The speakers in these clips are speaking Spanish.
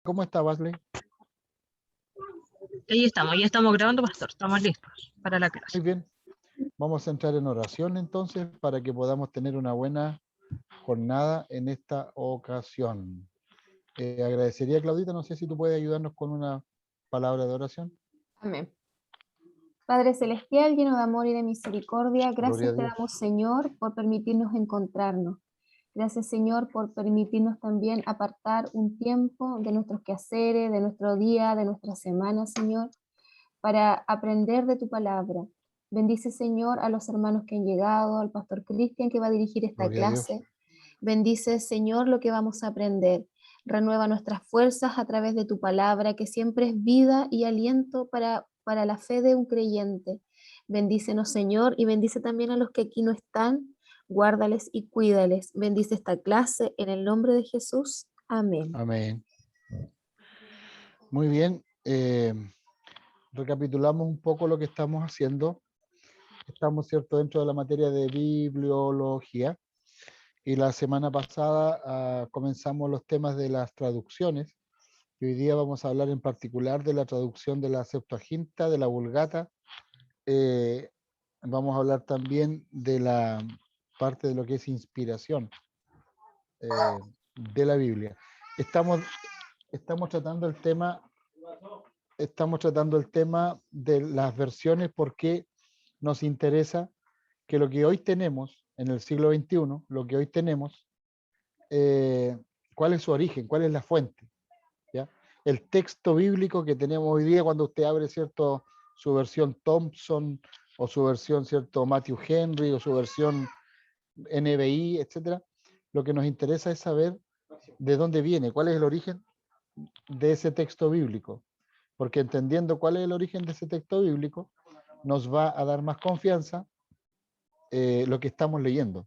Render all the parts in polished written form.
¿Cómo está, Basley? Ya estamos grabando, pastor. Estamos listos para la Muy clase. bien. Vamos a entrar en oración entonces para que podamos tener una buena jornada en esta ocasión. Agradecería, Claudita, no sé si tú puedes ayudarnos con una palabra de oración. Amén. Padre Celestial, lleno de amor y de misericordia, Gloria a gracias te Dios. damos, Señor, por permitirnos encontrarnos. Gracias, Señor, por permitirnos también apartar un tiempo de nuestros quehaceres, de nuestro día, de nuestra semana, Señor, para aprender de tu palabra. Bendice, Señor, a los hermanos que han llegado, al pastor Cristian que va a dirigir esta Gloria a Dios. clase. Bendice, Señor, lo que vamos a aprender. Renueva nuestras fuerzas a través de tu palabra, que siempre es vida y aliento para la fe de un creyente. Bendícenos, Señor, y bendice también a los que aquí no están. Guárdales y cuídales. Bendice esta clase en el nombre de Jesús. Amén. Amén. Muy bien. Recapitulamos un poco lo que estamos haciendo. Estamos, ¿cierto?, dentro de la materia de bibliología. Y la semana pasada comenzamos los temas de las traducciones. Y hoy día vamos a hablar en particular de la traducción de la Septuaginta, de la Vulgata. Vamos a hablar también de la parte de lo que es inspiración de la Biblia. Estamos tratando el tema de las versiones porque nos interesa que lo que hoy tenemos en el siglo XXI, lo que hoy tenemos, ¿cuál es su origen? ¿Cuál es la fuente? ¿Ya? El texto bíblico que tenemos hoy día, cuando usted abre, ¿cierto?, su versión Thompson, o su versión, ¿cierto?, Matthew Henry, o su versión NBI, etcétera, lo que nos interesa es saber de dónde viene, cuál es el origen de ese texto bíblico, porque entendiendo cuál es el origen de ese texto bíblico, nos va a dar más confianza lo que estamos leyendo.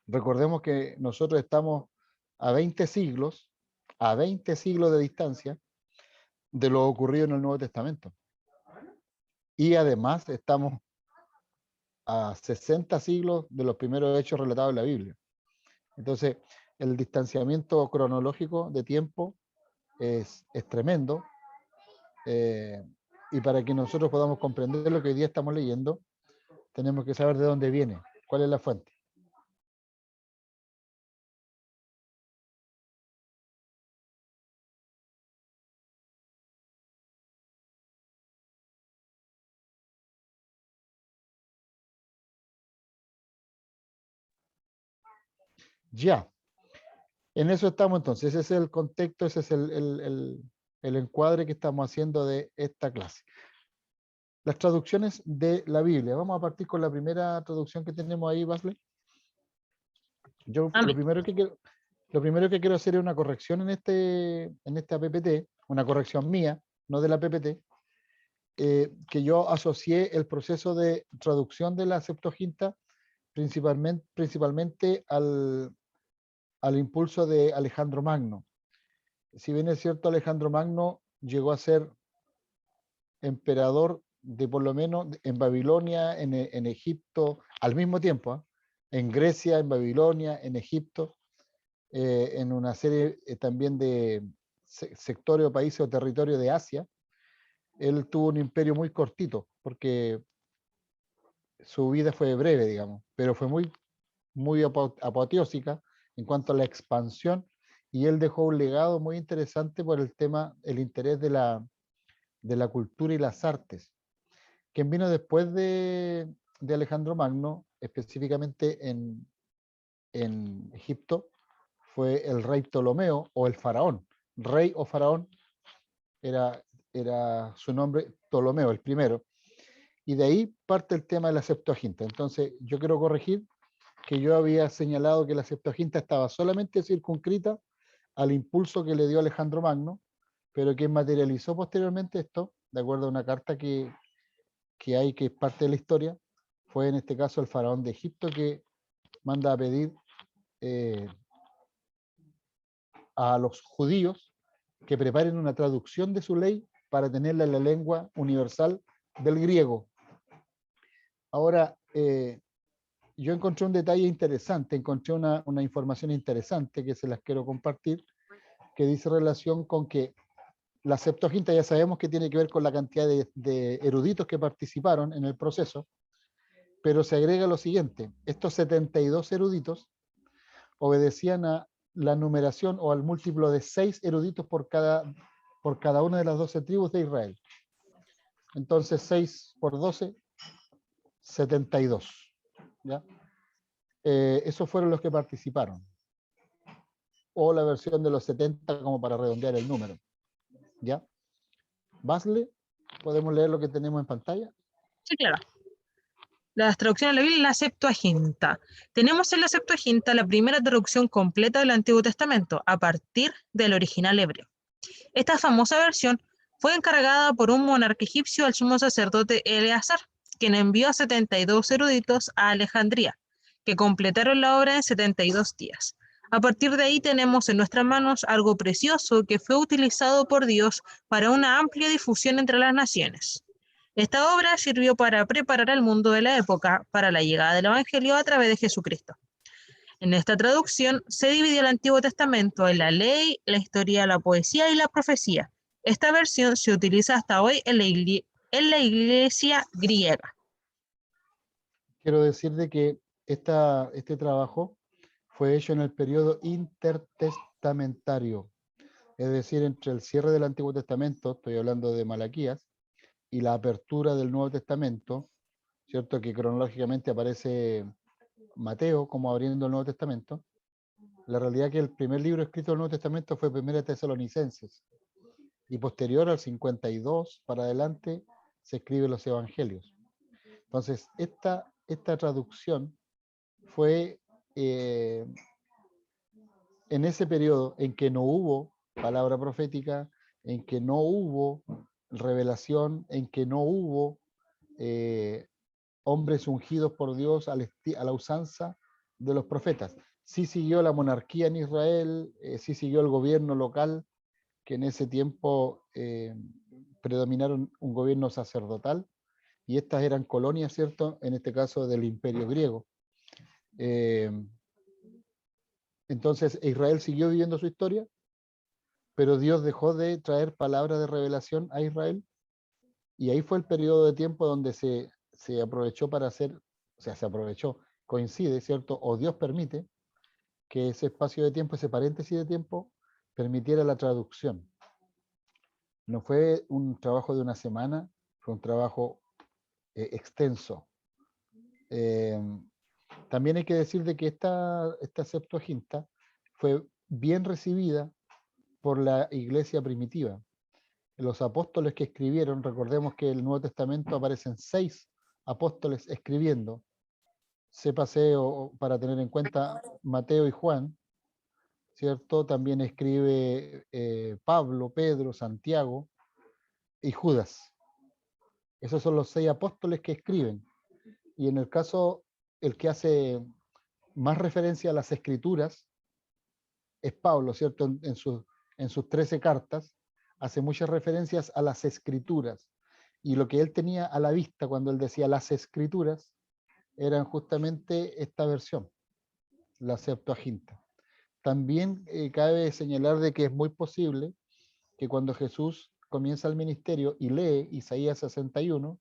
Recordemos que nosotros estamos a 20 siglos de distancia de lo ocurrido en el Nuevo Testamento. Y además estamos a 60 siglos de los primeros hechos relatados en la Biblia. Entonces, el distanciamiento cronológico de tiempo es tremendo. Y para que nosotros podamos comprender lo que hoy día estamos leyendo, tenemos que saber de dónde viene, cuál es la fuente. Ya, en eso estamos entonces. Ese es el contexto, ese es el encuadre que estamos haciendo de esta clase. Las traducciones de la Biblia. Vamos a partir con la primera traducción que tenemos ahí, Basley. Yo lo primero que quiero hacer es una corrección en esta PPT, una corrección mía, no de la PPT, que yo asocié el proceso de traducción de la Septuaginta principalmente al impulso de Alejandro Magno. Si bien es cierto, Alejandro Magno llegó a ser emperador de, por lo menos en Babilonia, en Egipto, al mismo tiempo, en Grecia, en Babilonia, en Egipto, en una serie también de sectores o países o territorios de Asia. Él tuvo un imperio muy cortito, porque su vida fue breve, digamos, pero fue muy apoteósica en cuanto a la expansión, y él dejó un legado muy interesante por el tema, el interés de la cultura y las artes. Quien vino después de Alejandro Magno, específicamente en Egipto, fue el rey Ptolomeo, o el faraón. Rey o faraón era su nombre, Ptolomeo, el primero. Y de ahí parte el tema de la Septuaginta. Entonces, yo quiero corregir que yo había señalado que la Septuaginta estaba solamente circunscrita al impulso que le dio Alejandro Magno, pero que materializó posteriormente esto, de acuerdo a una carta que hay, que es parte de la historia. Fue en este caso el faraón de Egipto que manda a pedir a los judíos que preparen una traducción de su ley para tenerla en la lengua universal del griego. Ahora, yo encontré un detalle interesante, encontré una información interesante que se las quiero compartir, que dice relación con que la Septuaginta ya sabemos que tiene que ver con la cantidad de eruditos que participaron en el proceso, pero se agrega lo siguiente: estos 72 eruditos obedecían a la numeración o al múltiplo de 6 eruditos por cada una de las 12 tribus de Israel. Entonces 6 por 12, 72. ¿Ya? Esos fueron los que participaron. O la versión de los 70 como para redondear el número. ¿Ya? Basle, ¿podemos leer lo que tenemos en pantalla? Sí, claro. Las traducciones de la Biblia, la Septuaginta. Tenemos en la Septuaginta la primera traducción completa del Antiguo Testamento, a partir del original hebreo. Esta famosa versión fue encargada por un monarca egipcio al sumo sacerdote Eleazar, quien envió a 72 eruditos a Alejandría, que completaron la obra en 72 días. A partir de ahí tenemos en nuestras manos algo precioso que fue utilizado por Dios para una amplia difusión entre las naciones. Esta obra sirvió para preparar al mundo de la época para la llegada del Evangelio a través de Jesucristo. En esta traducción se dividió el Antiguo Testamento en la ley, la historia, la poesía y la profecía. Esta versión se utiliza hasta hoy en la iglesia griega. Quiero decir de que este trabajo fue hecho en el periodo intertestamentario, es decir, entre el cierre del Antiguo Testamento, estoy hablando de Malaquías, y la apertura del Nuevo Testamento, ¿cierto? Que cronológicamente aparece Mateo como abriendo el Nuevo Testamento. La realidad es que el primer libro escrito del Nuevo Testamento fue Primera de Tesalonicenses, y posterior al 52 para adelante se escriben los Evangelios. Entonces, esta traducción fue en ese periodo en que no hubo palabra profética, en que no hubo revelación, en que no hubo hombres ungidos por Dios a la usanza de los profetas. Sí siguió la monarquía en Israel, sí siguió el gobierno local, que en ese tiempo predominaron un gobierno sacerdotal, y estas eran colonias, ¿cierto? En este caso del Imperio griego. Entonces Israel siguió viviendo su historia, pero Dios dejó de traer palabras de revelación a Israel, y ahí fue el periodo de tiempo donde se aprovechó para hacer, o sea, se aprovechó, coincide, ¿cierto? O Dios permite que ese espacio de tiempo, ese paréntesis de tiempo, permitiera la traducción. No fue un trabajo de una semana, fue un trabajo extenso. También hay que decir de que esta Septuaginta fue bien recibida por la iglesia primitiva. Los apóstoles que escribieron, recordemos que en el Nuevo Testamento aparecen 6 apóstoles escribiendo. Sépase para tener en cuenta Mateo y Juan, ¿cierto? También escribe Pablo, Pedro, Santiago y Judas. Esos son los 6 apóstoles que escriben. Y en el caso, el que hace más referencia a las escrituras es Pablo, ¿cierto? En sus 13 cartas hace muchas referencias a las escrituras. Y lo que él tenía a la vista cuando él decía las escrituras eran justamente esta versión, la Septuaginta. También cabe señalar de que es muy posible que cuando Jesús comienza el ministerio y lee Isaías 61,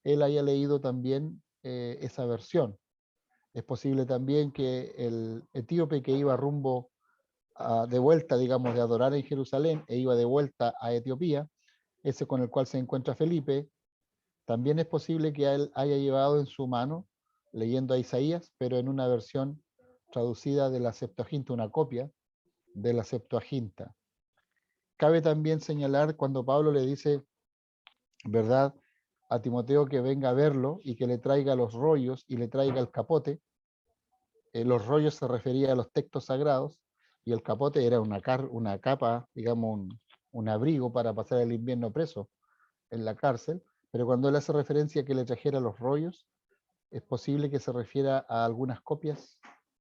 él haya leído también esa versión. Es posible también que el etíope que iba rumbo de vuelta, digamos, de adorar en Jerusalén e iba de vuelta a Etiopía, ese con el cual se encuentra Felipe, también es posible que él haya llevado en su mano, leyendo a Isaías, pero en una versión traducida de la Septuaginta, una copia de la Septuaginta. Cabe también señalar cuando Pablo le dice, ¿verdad?, a Timoteo que venga a verlo y que le traiga los rollos y le traiga el capote. Los rollos se refería a los textos sagrados y el capote era una capa, digamos, un abrigo para pasar el invierno preso en la cárcel, pero cuando él hace referencia a que le trajera los rollos, es posible que se refiera a algunas copias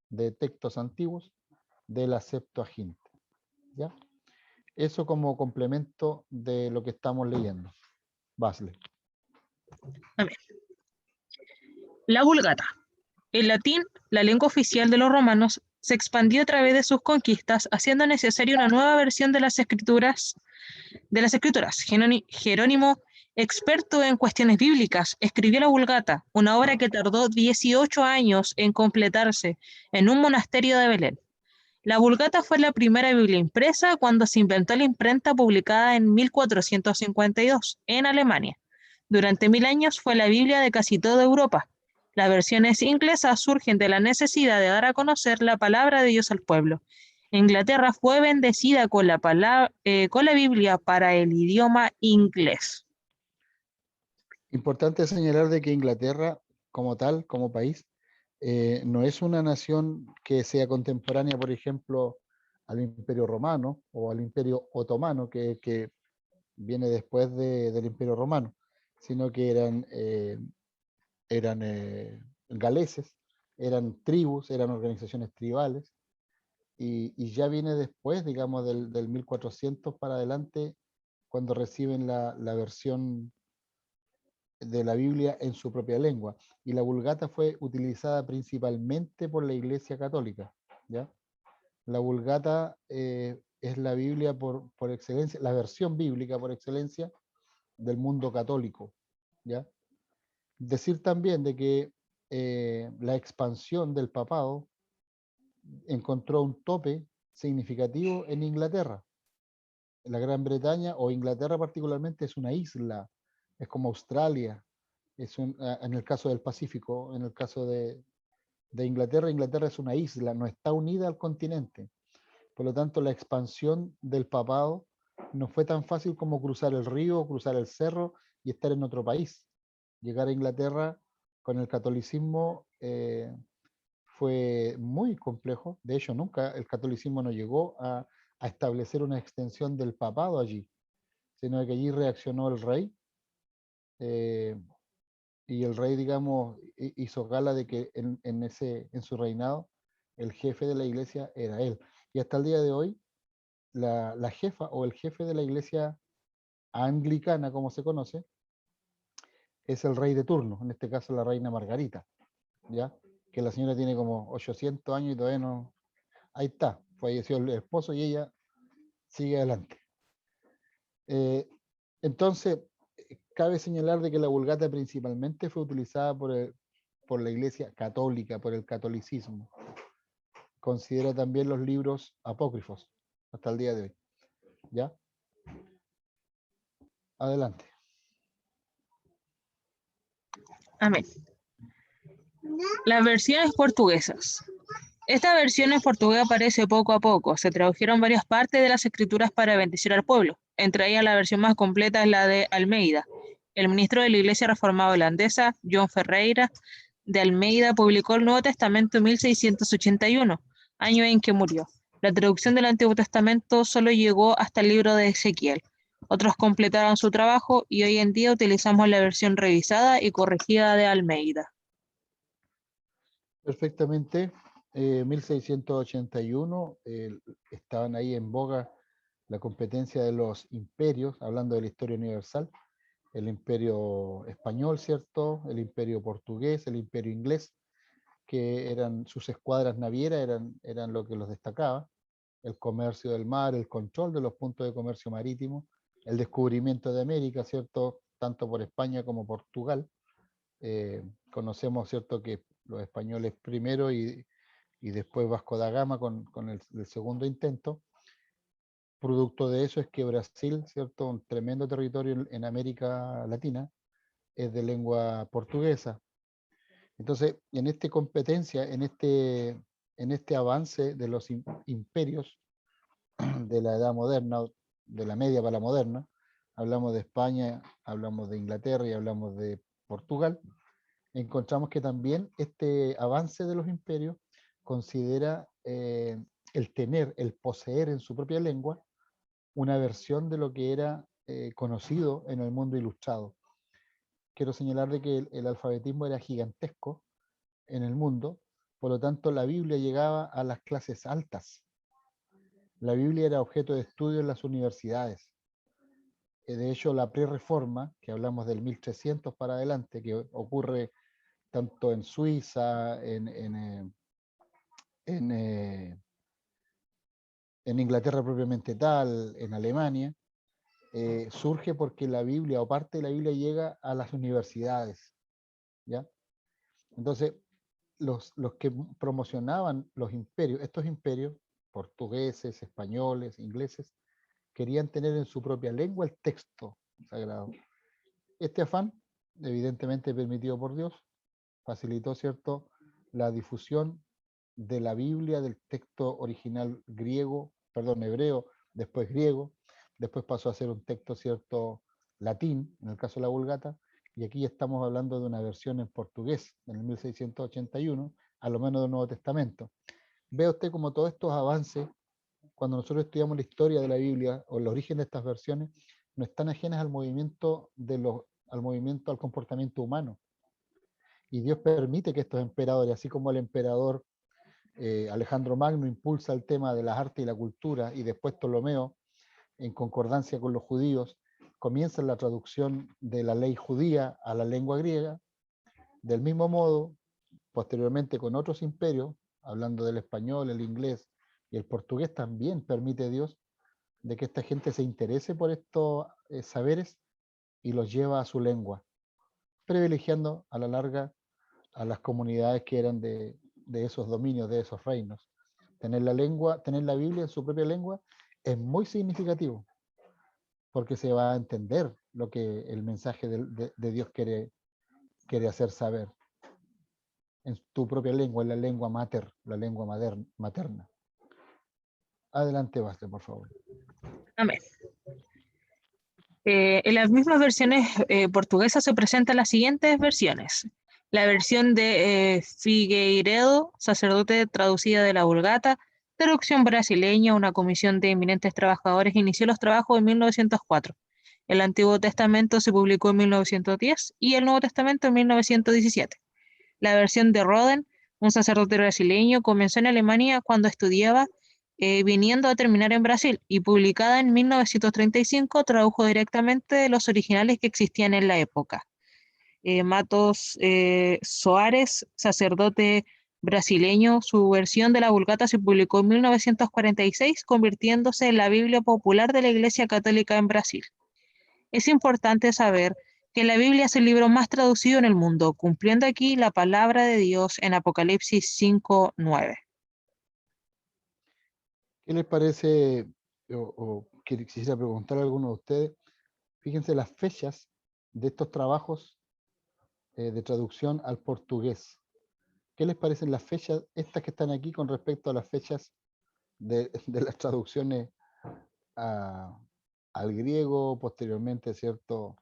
de textos antiguos de la Septuaginta. ¿Ya? Eso como complemento de lo que estamos leyendo. Basle. A ver. La Vulgata. En latín, la lengua oficial de los romanos, se expandió a través de sus conquistas, haciendo necesaria una nueva versión de las escrituras. Jerónimo, experto en cuestiones bíblicas, escribió la Vulgata, una obra que tardó 18 años en completarse en un monasterio de Belén. La Vulgata fue la primera Biblia impresa cuando se inventó la imprenta, publicada en 1452 en Alemania. Durante 1000 años fue la Biblia de casi toda Europa. Las versiones inglesas surgen de la necesidad de dar a conocer la palabra de Dios al pueblo. Inglaterra fue bendecida con la Biblia para el idioma inglés. Importante señalar de que Inglaterra, como tal, como país, no es una nación que sea contemporánea, por ejemplo, al Imperio Romano o al Imperio Otomano, que viene después del Imperio Romano, sino que eran galeses, eran tribus, eran organizaciones tribales, y ya viene después, digamos, del 1400 para adelante, cuando reciben la versión de la Biblia en su propia lengua. Y la Vulgata fue utilizada principalmente por la Iglesia Católica, ¿ya? La Vulgata es la Biblia por excelencia, la versión bíblica por excelencia del mundo católico, ¿ya? Decir también de que la expansión del papado encontró un tope significativo en Inglaterra. La Gran Bretaña, o Inglaterra particularmente, es una isla, es como Australia, en el caso del Pacífico, en el caso de Inglaterra, Inglaterra es una isla, no está unida al continente. Por lo tanto, la expansión del papado no fue tan fácil como cruzar el río, cruzar el cerro y estar en otro país. Llegar a Inglaterra con el catolicismo fue muy complejo. De hecho, nunca el catolicismo no llegó a establecer una extensión del papado allí, sino que allí reaccionó el rey, y el rey, digamos, hizo gala de que en su reinado el jefe de la iglesia era él. Y hasta el día de hoy, la jefa o el jefe de la iglesia anglicana, como se conoce, es el rey de turno, en este caso la reina Margarita, ¿ya? Que la señora tiene como 800 años y todavía no... Ahí está, falleció el esposo y ella sigue adelante. Entonces, cabe señalar de que la Vulgata principalmente fue utilizada por la Iglesia Católica, por el catolicismo. Considera también los libros apócrifos hasta el día de hoy. ¿Ya? Adelante. Amén. Las versiones portuguesas. Esta versión en portugués aparece poco a poco. Se tradujeron varias partes de las escrituras para bendecir al pueblo. Entre ellas, la versión más completa es la de Almeida. El ministro de la Iglesia Reformada Holandesa, João Ferreira de Almeida, publicó el Nuevo Testamento en 1681, año en que murió. La traducción del Antiguo Testamento solo llegó hasta el libro de Ezequiel. Otros completaron su trabajo y hoy en día utilizamos la versión revisada y corregida de Almeida. Perfectamente. 1681, estaban ahí en boga la competencia de los imperios, hablando de la historia universal, el imperio español, ¿cierto? El imperio portugués, el imperio inglés, que eran sus escuadras navieras, eran lo que los destacaba, el comercio del mar, el control de los puntos de comercio marítimo, el descubrimiento de América, ¿cierto? Tanto por España como Portugal. Conocemos, ¿cierto?, que los españoles primero y después Vasco da Gama con el segundo intento. Producto de eso es que Brasil, ¿cierto?, un tremendo territorio en América Latina, es de lengua portuguesa. Entonces, en esta competencia, en este avance de los imperios de la edad moderna, de la media para la moderna, hablamos de España, hablamos de Inglaterra y hablamos de Portugal, encontramos que también este avance de los imperios considera el tener, el poseer en su propia lengua una versión de lo que era conocido en el mundo ilustrado. Quiero señalar de que el alfabetismo era gigantesco en el mundo, por lo tanto la Biblia llegaba a las clases altas. La Biblia era objeto de estudio en las universidades. De hecho, la pre-reforma, que hablamos del 1300 para adelante, que ocurre tanto en Suiza, en, eh, en Inglaterra propiamente tal, en Alemania, surge porque la Biblia o parte de la Biblia llega a las universidades, ¿ya? Entonces, los que promocionaban los imperios, estos imperios, portugueses, españoles, ingleses, querían tener en su propia lengua el texto sagrado. Este afán, evidentemente permitido por Dios, facilitó, ¿cierto?, la difusión de la Biblia, del texto original griego, perdón, hebreo, después griego, después pasó a ser un texto, ¿cierto?, latín, en el caso de la Vulgata, y aquí estamos hablando de una versión en portugués, en el 1681, a lo menos del Nuevo Testamento. Ve usted como todos estos avances, cuando nosotros estudiamos la historia de la Biblia o el origen de estas versiones, no están ajenas al movimiento al comportamiento humano. Y Dios permite que estos emperadores, así como el emperador Alejandro Magno impulsa el tema de las artes y la cultura, y después Ptolomeo, en concordancia con los judíos, comienza la traducción de la ley judía a la lengua griega. Del mismo modo, posteriormente con otros imperios, hablando del español, el inglés y el portugués, también permite Dios de que esta gente se interese por estos saberes y los lleva a su lengua, privilegiando a la larga a las comunidades que eran de esos dominios, de esos reinos. Tener la Biblia en su propia lengua es muy significativo, porque se va a entender lo que el mensaje de Dios quiere hacer saber en tu propia lengua, en la lengua mater, la lengua materna. Adelante, Baste, por favor. Amén. En las mismas versiones portuguesas se presentan las siguientes versiones. La versión de Figueiredo, sacerdote, traducida de la Vulgata, traducción brasileña, una comisión de eminentes trabajadores inició los trabajos en 1904. El Antiguo Testamento se publicó en 1910 y el Nuevo Testamento en 1917. La versión de Roden, un sacerdote brasileño, comenzó en Alemania cuando estudiaba, viniendo a terminar en Brasil, y publicada en 1935, tradujo directamente de los originales que existían en la época. Matos Soares, sacerdote brasileño, su versión de la Vulgata se publicó en 1946, convirtiéndose en la Biblia popular de la Iglesia Católica en Brasil. Es importante saber que la Biblia es el libro más traducido en el mundo, cumpliendo aquí la palabra de Dios en Apocalipsis 5:9. ¿Qué les parece, o quisiera preguntar a alguno de ustedes? Fíjense las fechas de estos trabajos de traducción al portugués. ¿Qué les parecen las fechas, estas que están aquí, con respecto a las fechas de las traducciones al griego, posteriormente, ¿cierto?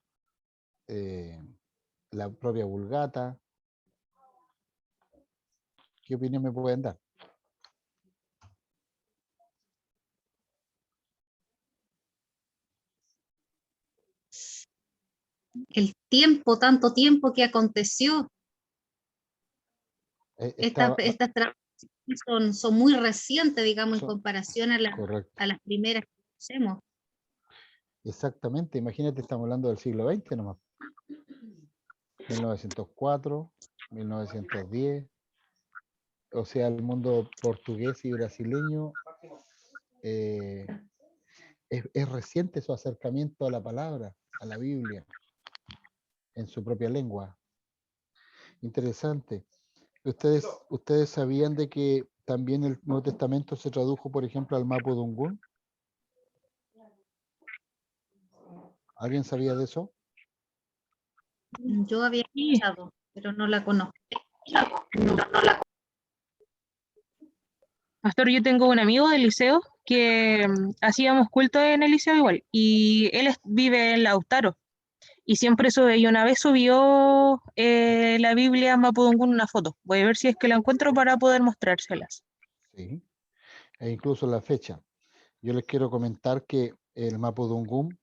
La propia Vulgata. ¿Qué opinión me pueden dar? El tiempo, tanto tiempo que aconteció. Estas traducciones son muy recientes, digamos, en comparación a las primeras que conocemos. Exactamente, imagínate, estamos hablando del siglo XX nomás. 1904, 1910. O sea, el mundo portugués y brasileño es reciente su acercamiento a la palabra, a la Biblia, en su propia lengua. Interesante. ¿Ustedes sabían de que también el Nuevo Testamento se tradujo, por ejemplo, al Mapudungún? ¿Alguien sabía de eso? Yo había escuchado, pero no la conozco. Pastor, yo tengo un amigo del liceo que hacíamos culto en el liceo igual, y él vive en Lautaro, y siempre sube, y una vez subió la Biblia Mapudungún una foto. Voy a ver si es que la encuentro para poder mostrárselas. Sí, e incluso la fecha. Yo les quiero comentar que el Mapudungún,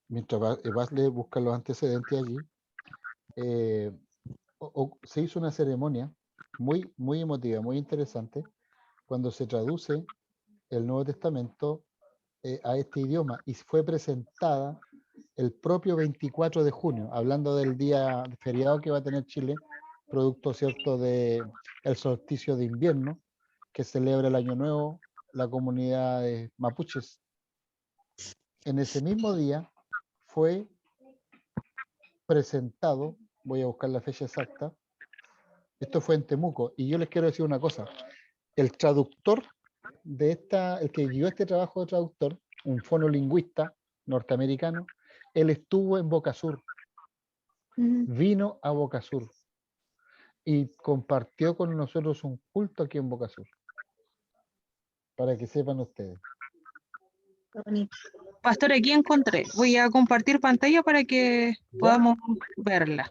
mientras Basle busca los antecedentes allí, se hizo una ceremonia muy, muy emotiva, muy interesante, cuando se traduce el Nuevo Testamento a este idioma, y fue presentada el propio 24 de junio, hablando del día feriado que va a tener Chile, producto, ¿cierto?, de el solsticio de invierno, que celebra el Año Nuevo, la comunidad de mapuches. En ese mismo día fue presentado, voy a buscar la fecha exacta, esto fue en Temuco, y yo les quiero decir una cosa, el traductor de el que guió este trabajo de traductor, un fonolingüista norteamericano, él estuvo en Boca Sur, vino a Boca Sur y compartió con nosotros un culto aquí en Boca Sur, para que sepan ustedes. Pastor, aquí encontré. Voy a compartir pantalla para que podamos verla.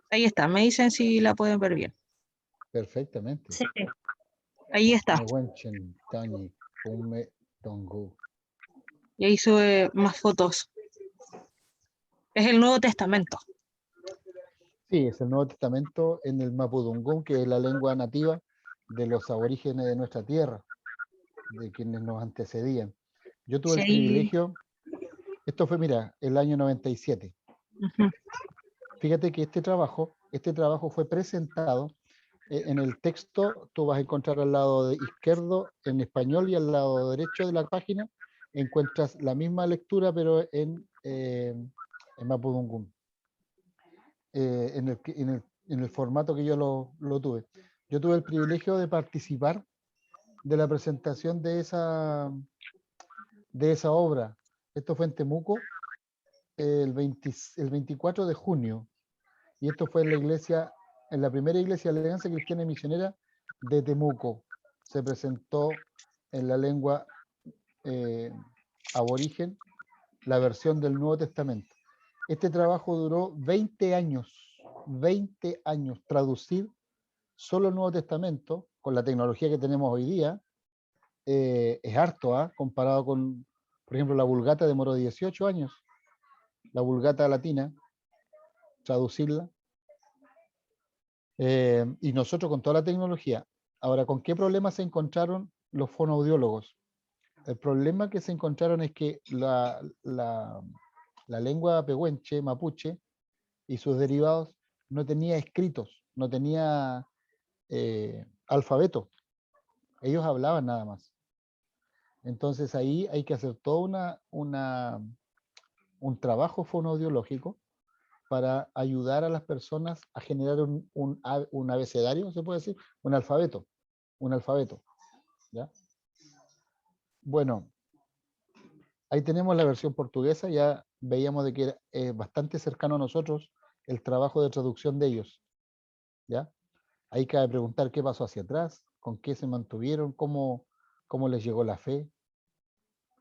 Ahí está, me dicen si la pueden ver bien. Perfectamente. Sí. Ahí está. Y ahí sube más fotos. Es el Nuevo Testamento. Sí, es el Nuevo Testamento en el mapudungún, que es la lengua nativa de los aborígenes de nuestra tierra, de quienes nos antecedían. Yo tuve el privilegio, esto fue, mira, el año 97. Fíjate que este trabajo fue presentado en el texto. Tú vas a encontrar al lado izquierdo en español y al lado derecho de la página encuentras la misma lectura, pero en mapudungún. En el formato que yo lo tuve. Yo tuve el privilegio de participar de la presentación de esa obra. Esto fue en Temuco el 24 de junio. Y esto fue en la iglesia, en la primera iglesia de Alianza Cristiana y Misionera de Temuco. Se presentó en la lengua aborigen la versión del Nuevo Testamento. Este trabajo duró 20 años, traducir solo el Nuevo Testamento, con la tecnología que tenemos hoy día, es harto, comparado con, por ejemplo, la Vulgata demoró 18 años, la Vulgata latina, traducirla, y nosotros con toda la tecnología. Ahora, ¿con qué problemas se encontraron los fonoaudiólogos? El problema que se encontraron es que la lengua pehuenche, mapuche, y sus derivados no tenía escritos, no tenía alfabeto. Ellos hablaban nada más. Entonces ahí hay que hacer todo un trabajo fonoaudiológico para ayudar a las personas a generar un abecedario, se puede decir, un alfabeto. ¿Ya? Bueno, ahí tenemos la versión portuguesa, ya veíamos de que es bastante cercano a nosotros el trabajo de traducción de ellos. ¿Ya? Ahí cabe preguntar qué pasó hacia atrás, con qué se mantuvieron, cómo les llegó la fe.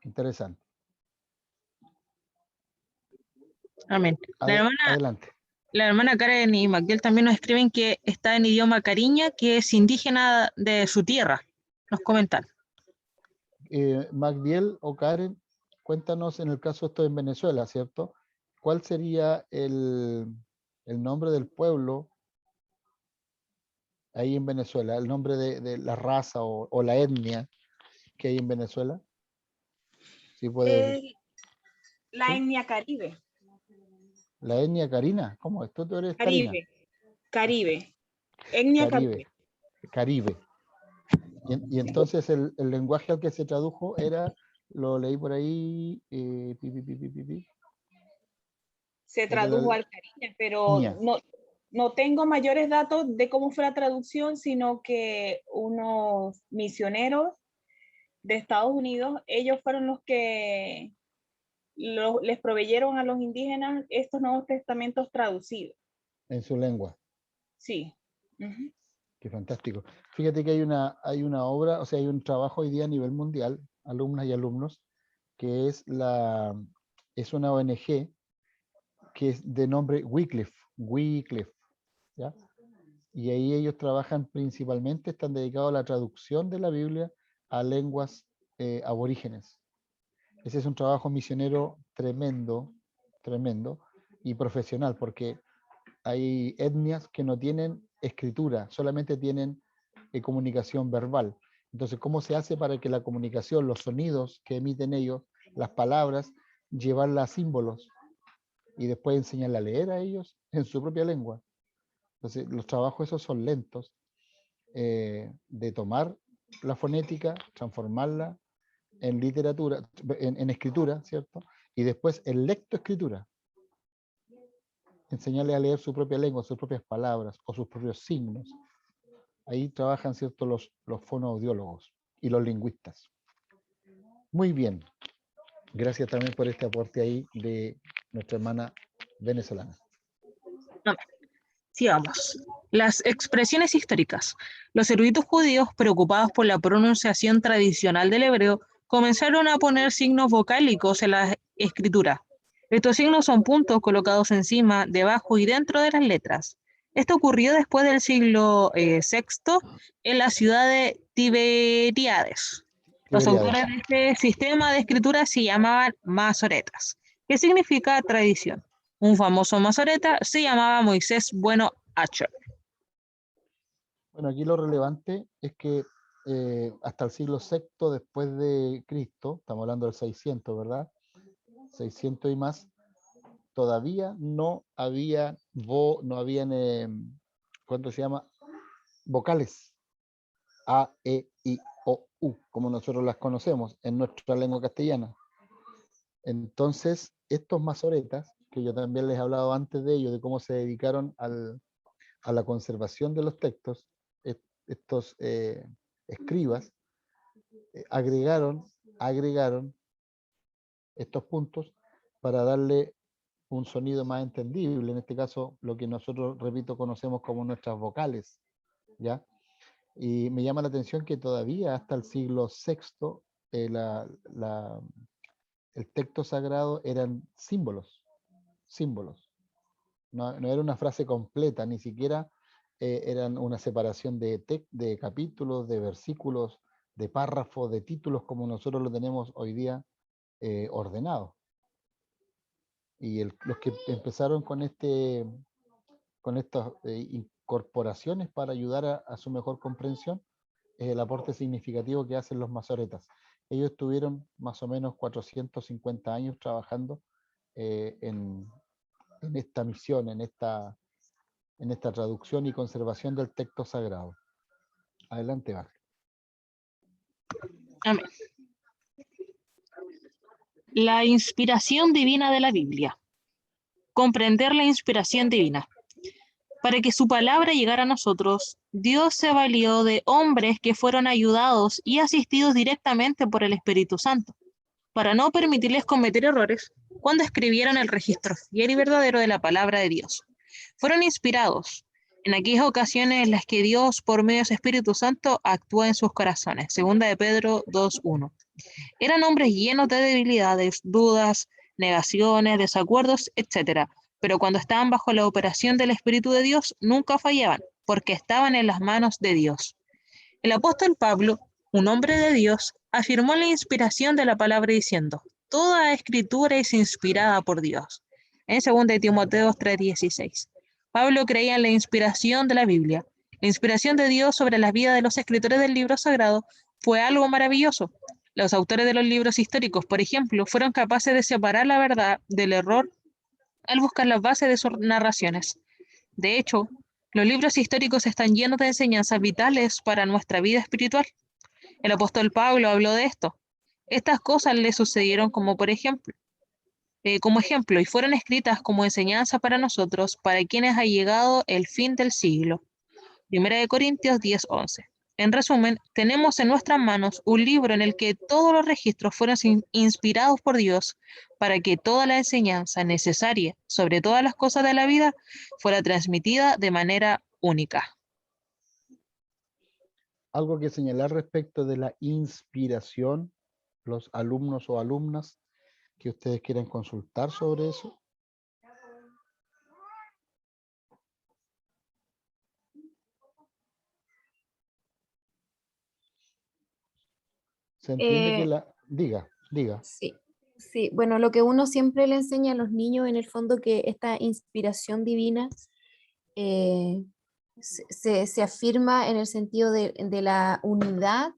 Interesante. Amén. Adelante. La hermana Karen y Magdiel también nos escriben que está en idioma cariña, que es indígena de su tierra. Nos comentan. Magdiel o Karen, cuéntanos, en el caso esto en Venezuela, ¿cierto? ¿Cuál sería el nombre del pueblo ahí en Venezuela? El nombre de la raza o la etnia que hay en Venezuela. ¿Sí puede... La etnia Caribe. ¿La etnia carina? ¿Cómo es? ¿Tú eres carina? Caribe. Etnia Caribe. Caribe. Y entonces el lenguaje al que se tradujo era, lo leí por ahí, se tradujo al cariño, pero no tengo mayores datos de cómo fue la traducción, sino que unos misioneros de Estados Unidos, ellos fueron los que les proveyeron a los indígenas estos Nuevos Testamentos traducidos. En su lengua. Sí. Qué fantástico. Fíjate que hay una obra, o sea, hay un trabajo hoy día a nivel mundial, alumnas y alumnos, que es una ONG que es de nombre Wycliffe, ¿ya? Y ahí ellos trabajan principalmente, están dedicados a la traducción de la Biblia a lenguas aborígenes. Ese es un trabajo misionero tremendo y profesional, porque hay etnias que no tienen escritura, solamente tienen comunicación verbal. Entonces, ¿cómo se hace para que la comunicación, los sonidos que emiten ellos, las palabras, llevarlas a símbolos y después enseñarla a leer a ellos en su propia lengua? Entonces, los trabajos esos son lentos, de tomar la fonética, transformarla en literatura, en escritura, ¿cierto? Y después en lectoescritura. Enseñarle a leer su propia lengua, sus propias palabras o sus propios signos. Ahí trabajan, ¿cierto?, los fonoaudiólogos y los lingüistas. Muy bien. Gracias también por este aporte ahí de nuestra hermana venezolana. Sigamos. Las expresiones históricas. Los eruditos judíos, preocupados por la pronunciación tradicional del hebreo, comenzaron a poner signos vocálicos en la escritura. Estos signos son puntos colocados encima, debajo y dentro de las letras. Esto ocurrió después del siglo VI en la ciudad de Tiberíades. Los autores de este sistema de escritura se llamaban masoretas, que significa tradición. Un famoso masoreta se llamaba Moisés Bueno Acher. Bueno, aquí lo relevante es que hasta el siglo VI después de Cristo, estamos hablando del 600, ¿verdad? 600 y más, todavía no habían, ¿cuánto se llama? Vocales. A, E, I, O, U, como nosotros las conocemos en nuestra lengua castellana. Entonces, estos masoretas, que yo también les he hablado antes de ellos, de cómo se dedicaron a la conservación de los textos, estos escribas agregaron estos puntos para darle un sonido más entendible, en este caso lo que nosotros, repito, conocemos como nuestras vocales, ¿ya? Y me llama la atención que todavía hasta el siglo VI el texto sagrado eran símbolos. No era una frase completa, ni siquiera eran una separación de capítulos, de versículos, de párrafos, de títulos, como nosotros lo tenemos hoy día ordenado. Y los que empezaron con estas incorporaciones para ayudar a su mejor comprensión es el aporte significativo que hacen los masoretas. Ellos estuvieron más o menos 450 años trabajando en esta misión, en esta traducción y conservación del texto sagrado. Adelante, Val. Amén. La inspiración divina de la Biblia. Comprender la inspiración divina. Para que su palabra llegara a nosotros, Dios se valió de hombres que fueron ayudados y asistidos directamente por el Espíritu Santo, para no permitirles cometer errores cuando escribieron el registro fiel y verdadero de la palabra de Dios. Fueron inspirados en aquellas ocasiones en las que Dios, por medio de su Espíritu Santo, actúa en sus corazones. Segunda de Pedro 2:1. Eran hombres llenos de debilidades, dudas, negaciones, desacuerdos, etc. Pero cuando estaban bajo la operación del Espíritu de Dios, nunca fallaban, porque estaban en las manos de Dios. El apóstol Pablo, un hombre de Dios, afirmó la inspiración de la palabra diciendo: toda escritura es inspirada por Dios. En 2 de Timoteo 3:16. Pablo creía en la inspiración de la Biblia. La inspiración de Dios sobre las vidas de los escritores del libro sagrado fue algo maravilloso. Los autores de los libros históricos, por ejemplo, fueron capaces de separar la verdad del error al buscar las bases de sus narraciones. De hecho, los libros históricos están llenos de enseñanzas vitales para nuestra vida espiritual. El apóstol Pablo habló de esto. Estas cosas le sucedieron como ejemplo, y fueron escritas como enseñanza para nosotros, para quienes ha llegado el fin del siglo. 1 Corintios 10:11. En resumen, tenemos en nuestras manos un libro en el que todos los registros fueron inspirados por Dios para que toda la enseñanza necesaria sobre todas las cosas de la vida fuera transmitida de manera única. Algo que señalar respecto de la inspiración, los alumnos o alumnas que ustedes quieran consultar sobre eso. ¿Se entiende que la... Diga. Sí, bueno, lo que uno siempre le enseña a los niños en el fondo que esta inspiración divina se afirma en el sentido de la unidad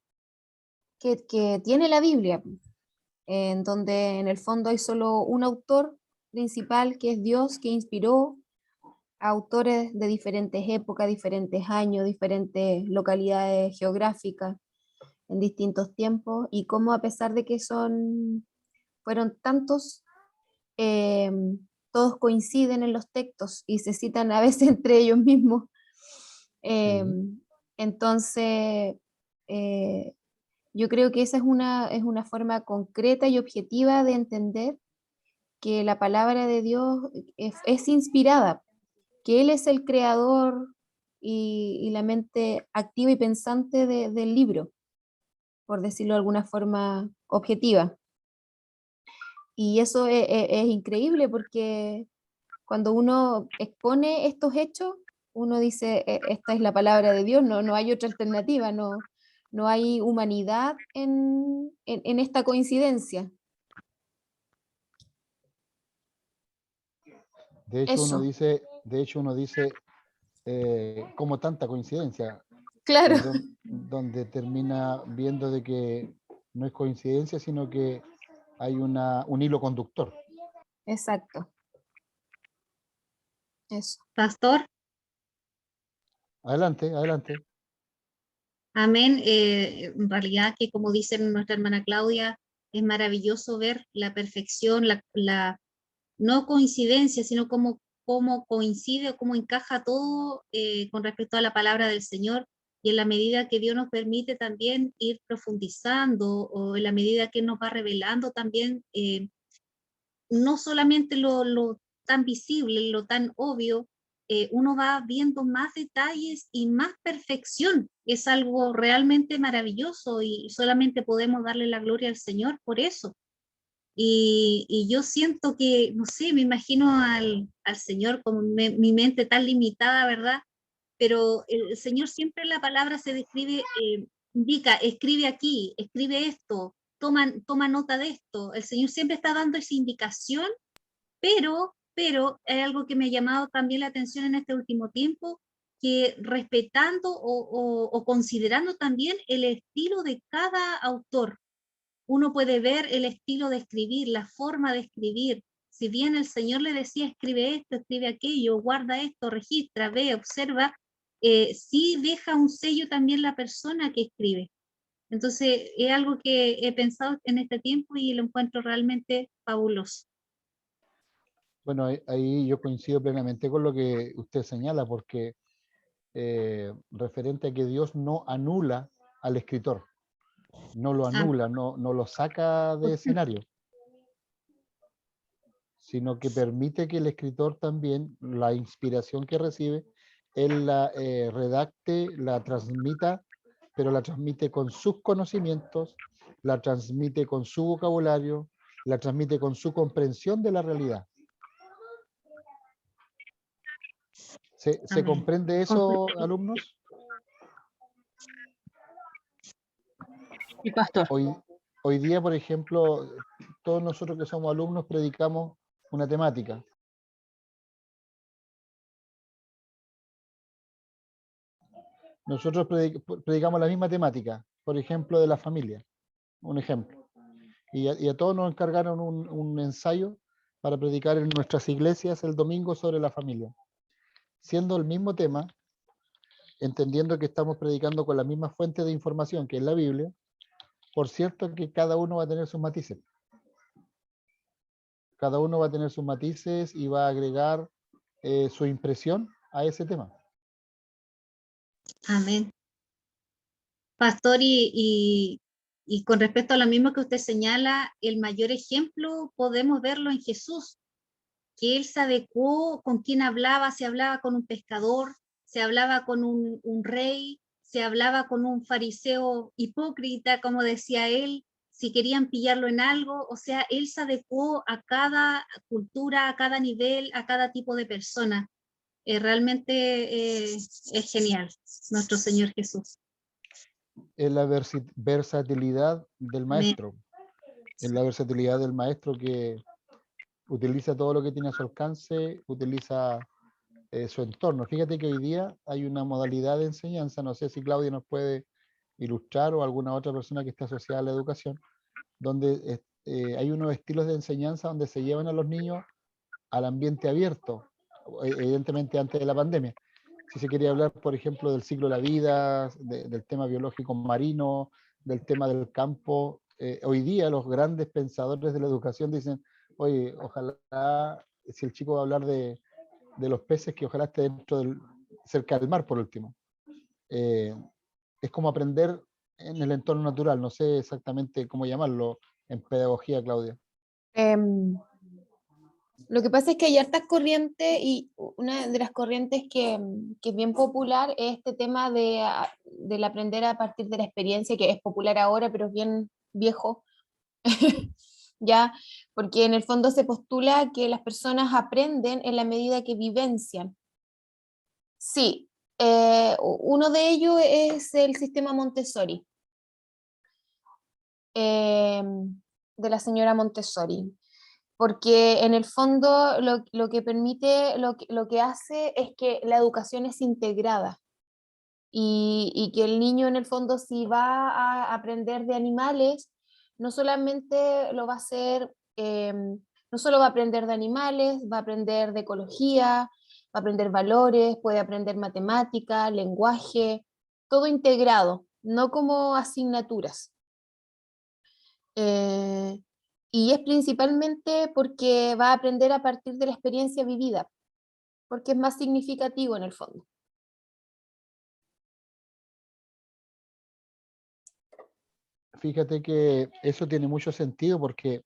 que tiene la Biblia, en donde en el fondo hay solo un autor principal que es Dios, que inspiró autores de diferentes épocas, diferentes años, diferentes localidades geográficas, en distintos tiempos, y cómo a pesar de que fueron tantos, todos coinciden en los textos y se citan a veces entre ellos mismos. Entonces, yo creo que esa es una forma concreta y objetiva de entender que la palabra de Dios es inspirada, que Él es el creador y la mente activa y pensante del libro, por decirlo de alguna forma objetiva. Y eso es increíble porque cuando uno expone estos hechos, uno dice, esta es la palabra de Dios, no hay otra alternativa, no hay humanidad en esta coincidencia. De hecho, Eso. uno dice, como tanta coincidencia. Claro. Donde termina viendo de que no es coincidencia, sino que hay un hilo conductor. Exacto. Eso. Pastor. Adelante. Amén. En realidad que como dice nuestra hermana Claudia, es maravilloso ver la perfección, la no coincidencia, sino cómo coincide o cómo encaja todo con respecto a la palabra del Señor, y en la medida que Dios nos permite también ir profundizando, o en la medida que nos va revelando también, no solamente lo tan visible, lo tan obvio, uno va viendo más detalles y más perfección. Es algo realmente maravilloso y solamente podemos darle la gloria al Señor por eso. Y yo siento que, no sé, me imagino al Señor con mi mente tan limitada, ¿verdad? Pero el Señor siempre en la palabra se describe, indica, escribe aquí, escribe esto, toma nota de esto. El Señor siempre está dando esa indicación, pero hay algo que me ha llamado también la atención en este último tiempo, que respetando o considerando también el estilo de cada autor, uno puede ver el estilo de escribir, la forma de escribir. Si bien el Señor le decía, escribe esto, escribe aquello, guarda esto, registra, ve, observa, sí deja un sello también la persona que escribe. Entonces, es algo que he pensado en este tiempo y lo encuentro realmente fabuloso. Bueno, ahí yo coincido plenamente con lo que usted señala, porque referente a que Dios no anula al escritor, no lo anula, no lo saca de escenario, sino que permite que el escritor también, la inspiración que recibe, él la redacte, la transmita, pero la transmite con sus conocimientos, la transmite con su vocabulario, la transmite con su comprensión de la realidad. ¿Se comprende eso, alumnos? Sí, pastor. Hoy día, por ejemplo, todos nosotros que somos alumnos predicamos una temática. Nosotros predicamos la misma temática, por ejemplo, de la familia, un ejemplo. Y a todos nos encargaron un ensayo para predicar en nuestras iglesias el domingo sobre la familia. Siendo el mismo tema, entendiendo que estamos predicando con la misma fuente de información que es la Biblia, por cierto que cada uno va a tener sus matices. Cada uno va a tener sus matices y va a agregar su impresión a ese tema. Amén. Pastor, y con respecto a lo mismo que usted señala, el mayor ejemplo podemos verlo en Jesús, que él se adecuó con quien hablaba, se hablaba con un pescador, se hablaba con un rey, se hablaba con un fariseo hipócrita, como decía él, si querían pillarlo en algo, o sea, él se adecuó a cada cultura, a cada nivel, a cada tipo de persona. Realmente es genial, nuestro Señor Jesús. Es la versatilidad del maestro. Es la versatilidad del maestro que utiliza todo lo que tiene a su alcance, utiliza su entorno. Fíjate que hoy día hay una modalidad de enseñanza, no sé si Claudia nos puede ilustrar o alguna otra persona que esté asociada a la educación, donde hay unos estilos de enseñanza donde se llevan a los niños al ambiente abierto, evidentemente antes de la pandemia. Si se quería hablar, por ejemplo, del ciclo de la vida, del tema biológico marino, del tema del campo, hoy día los grandes pensadores de la educación dicen, oye, ojalá, si el chico va a hablar de los peces, que ojalá esté cerca del mar, por último. Es como aprender en el entorno natural, no sé exactamente cómo llamarlo en pedagogía, Claudia. Lo que pasa es que hay hartas corrientes y una de las corrientes que es bien popular es este tema del aprender a partir de la experiencia, que es popular ahora, pero es bien viejo, ya, porque en el fondo se postula que las personas aprenden en la medida que vivencian. Sí, uno de ellos es el sistema Montessori, de la señora Montessori, porque en el fondo lo que permite, lo que hace es que la educación es integrada y que el niño en el fondo, si va a aprender de animales, no solamente lo va a hacer, no solo va a aprender de animales, va a aprender de ecología, va a aprender valores, puede aprender matemática, lenguaje, todo integrado, no como asignaturas. Y es principalmente porque va a aprender a partir de la experiencia vivida, porque es más significativo en el fondo. Fíjate que eso tiene mucho sentido porque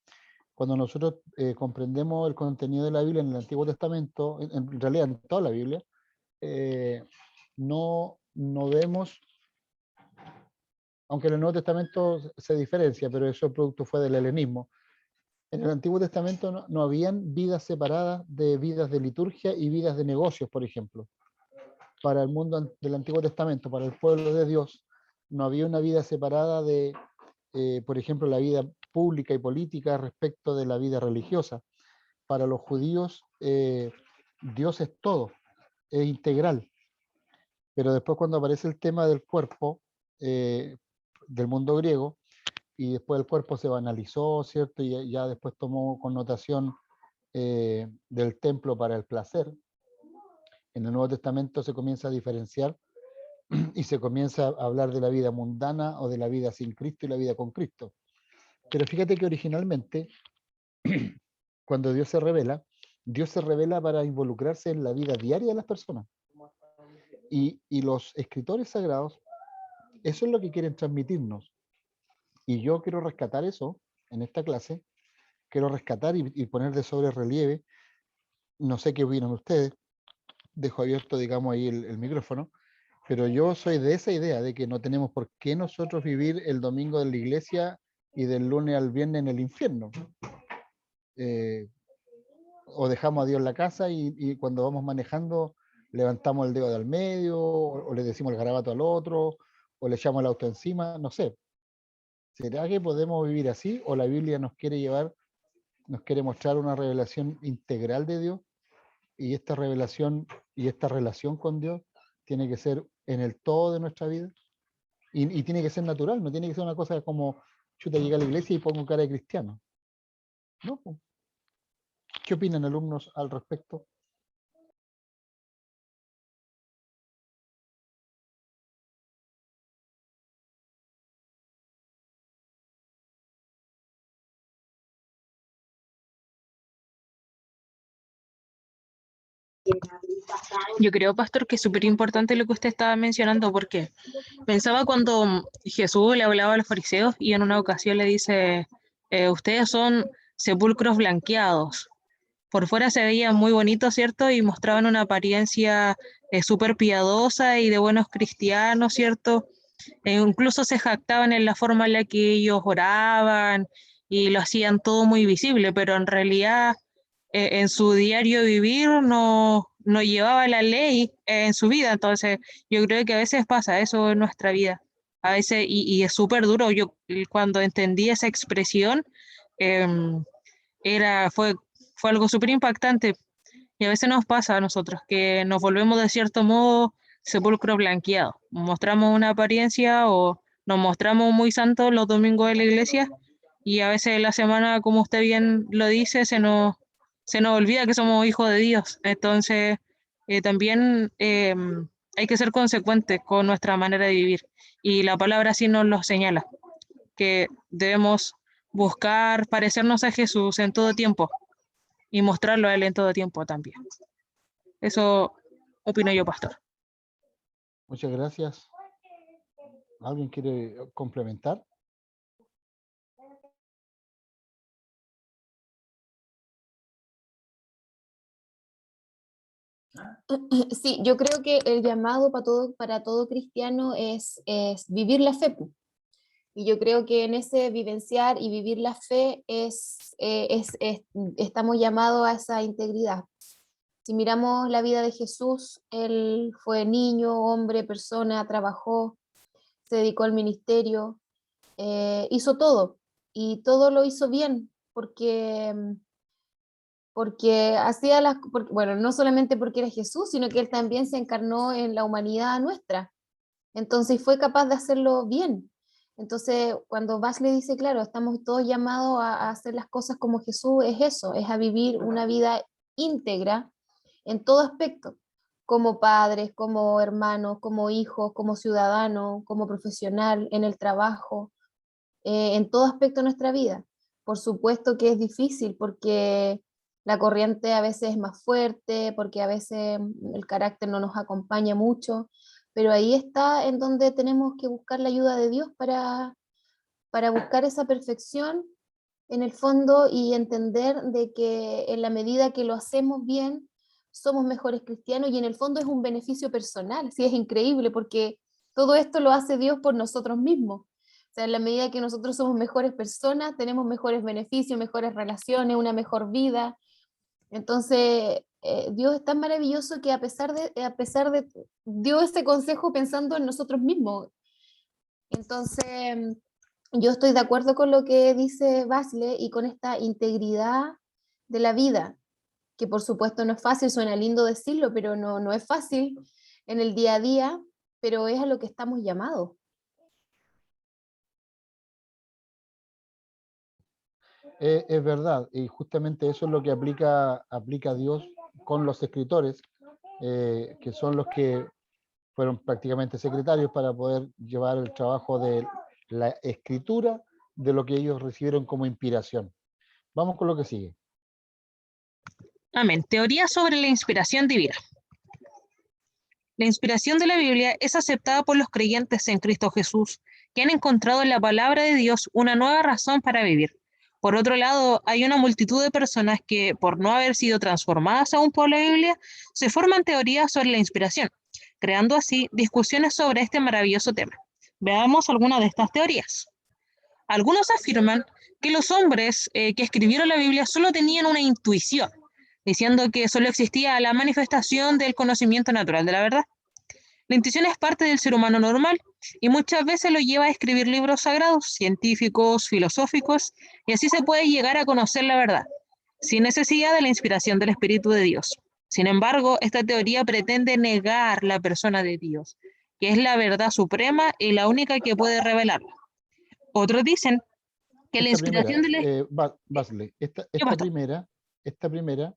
cuando nosotros comprendemos el contenido de la Biblia en el Antiguo Testamento, en realidad en toda la Biblia, no vemos, aunque en el Nuevo Testamento se diferencia, pero eso el producto fue del helenismo. En el Antiguo Testamento no habían vidas separadas de vidas de liturgia y vidas de negocios, por ejemplo. Para el mundo del Antiguo Testamento, para el pueblo de Dios, no había una vida separada de, por ejemplo, la vida pública y política respecto de la vida religiosa. Para los judíos, Dios es todo, es integral. Pero después cuando aparece el tema del cuerpo, del mundo griego, y después el cuerpo se banalizó, ¿cierto? Y ya después tomó connotación del templo para el placer. En el Nuevo Testamento se comienza a diferenciar y se comienza a hablar de la vida mundana o de la vida sin Cristo y la vida con Cristo. Pero fíjate que originalmente, cuando Dios se revela para involucrarse en la vida diaria de las personas. Y los escritores sagrados, eso es lo que quieren transmitirnos. Y yo quiero rescatar eso en esta clase, quiero rescatar y poner de sobre relieve, no sé qué opinan ustedes, dejo abierto, digamos, ahí el micrófono, pero yo soy de esa idea de que no tenemos por qué nosotros vivir el domingo en la iglesia y del lunes al viernes en el infierno. O dejamos a Dios en la casa y cuando vamos manejando levantamos el dedo del medio, o le decimos el garabato al otro, o le echamos el auto encima, no sé. ¿Será que podemos vivir así? ¿O la Biblia nos quiere llevar, nos quiere mostrar una revelación integral de Dios? Y esta revelación y esta relación con Dios tiene que ser en el todo de nuestra vida. Y tiene que ser natural, no tiene que ser una cosa como, chuta, llegué a la iglesia y pongo cara de cristiano. No. ¿Qué opinan alumnos al respecto? Yo creo, pastor, que es súper importante lo que usted estaba mencionando, porque pensaba cuando Jesús le hablaba a los fariseos y en una ocasión le dice, ustedes son sepulcros blanqueados. Por fuera se veían muy bonitos, ¿cierto? Y mostraban una apariencia súper piadosa y de buenos cristianos, ¿cierto? Incluso se jactaban en la forma en la que ellos oraban y lo hacían todo muy visible, pero en realidad en su diario vivir no llevaba la ley en su vida. Entonces yo creo que a veces pasa eso en nuestra vida. A veces, y es súper duro. Yo cuando entendí esa expresión, fue algo súper impactante. Y a veces nos pasa a nosotros que nos volvemos de cierto modo sepulcro blanqueado. Mostramos una apariencia o nos mostramos muy santos los domingos de la iglesia y a veces en la semana, como usted bien lo dice, se nos se nos olvida que somos hijos de Dios. Entonces, también hay que ser consecuentes con nuestra manera de vivir. Y la palabra sí nos lo señala, que debemos buscar parecernos a Jesús en todo tiempo y mostrarlo a Él en todo tiempo también. Eso opino yo, pastor. Muchas gracias. ¿Alguien quiere complementar? Sí, yo creo que el llamado para todo cristiano es vivir la fe. Y yo creo que en ese vivenciar y vivir la fe estamos llamados a esa integridad. Si miramos la vida de Jesús, él fue niño, hombre, persona, trabajó, se dedicó al ministerio, hizo todo y todo lo hizo bien porque hacía bueno, no solamente porque era Jesús, sino que él también se encarnó en la humanidad nuestra. Entonces fue capaz de hacerlo bien. Entonces, cuando Basley dice, claro, estamos todos llamados a hacer las cosas como Jesús, es eso, es a vivir una vida íntegra en todo aspecto, como padres, como hermanos, como hijos, como ciudadanos, como profesional, en el trabajo, en todo aspecto de nuestra vida. Por supuesto que es difícil porque la corriente a veces es más fuerte, porque a veces el carácter no nos acompaña mucho, pero ahí está en donde tenemos que buscar la ayuda de Dios para buscar esa perfección en el fondo y entender de que en la medida que lo hacemos bien, somos mejores cristianos y en el fondo es un beneficio personal. Sí, es increíble porque todo esto lo hace Dios por nosotros mismos. O sea, en la medida que nosotros somos mejores personas, tenemos mejores beneficios, mejores relaciones, una mejor vida. Entonces, Dios es tan maravilloso que a pesar de dio ese consejo pensando en nosotros mismos. Entonces, yo estoy de acuerdo con lo que dice Basle y con esta integridad de la vida, que por supuesto no es fácil, suena lindo decirlo, pero no es fácil en el día a día, pero es a lo que estamos llamados. Es verdad, y justamente eso es lo que aplica Dios con los escritores, que son los que fueron prácticamente secretarios para poder llevar el trabajo de la escritura de lo que ellos recibieron como inspiración. Vamos con lo que sigue. Amén. Teoría sobre la inspiración divina. La inspiración de la Biblia es aceptada por los creyentes en Cristo Jesús, que han encontrado en la palabra de Dios una nueva razón para vivir. Por otro lado, hay una multitud de personas que, por no haber sido transformadas aún por la Biblia, se forman teorías sobre la inspiración, creando así discusiones sobre este maravilloso tema. Veamos algunas de estas teorías. Algunos afirman que los hombres que escribieron la Biblia solo tenían una intuición, diciendo que solo existía la manifestación del conocimiento natural de la verdad. La intuición es parte del ser humano normal y muchas veces lo lleva a escribir libros sagrados, científicos, filosóficos, y así se puede llegar a conocer la verdad, sin necesidad de la inspiración del Espíritu de Dios. Sin embargo, esta teoría pretende negar la persona de Dios, que es la verdad suprema y la única que puede revelarla. Otros dicen que la inspiración de la... Basley, esta primera,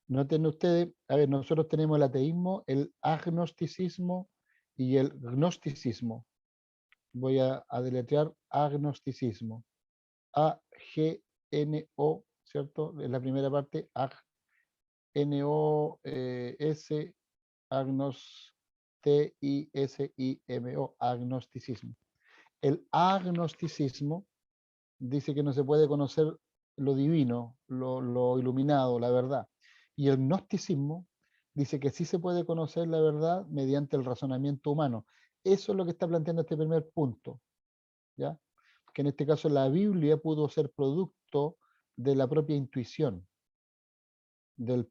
noten ustedes, a ver, nosotros tenemos el ateísmo, el agnosticismo y el gnosticismo. Voy a deletrear agnosticismo. A-G-N-O, ¿cierto? En la primera parte, N-O-S, agnos, T-I-S-I-M-O, agnosticismo. El agnosticismo dice que no se puede conocer lo divino, lo iluminado, la verdad. Y el gnosticismo dice que sí se puede conocer la verdad mediante el razonamiento humano. Eso es lo que está planteando este primer punto, ¿ya? Que en este caso la Biblia pudo ser producto de la propia intuición, de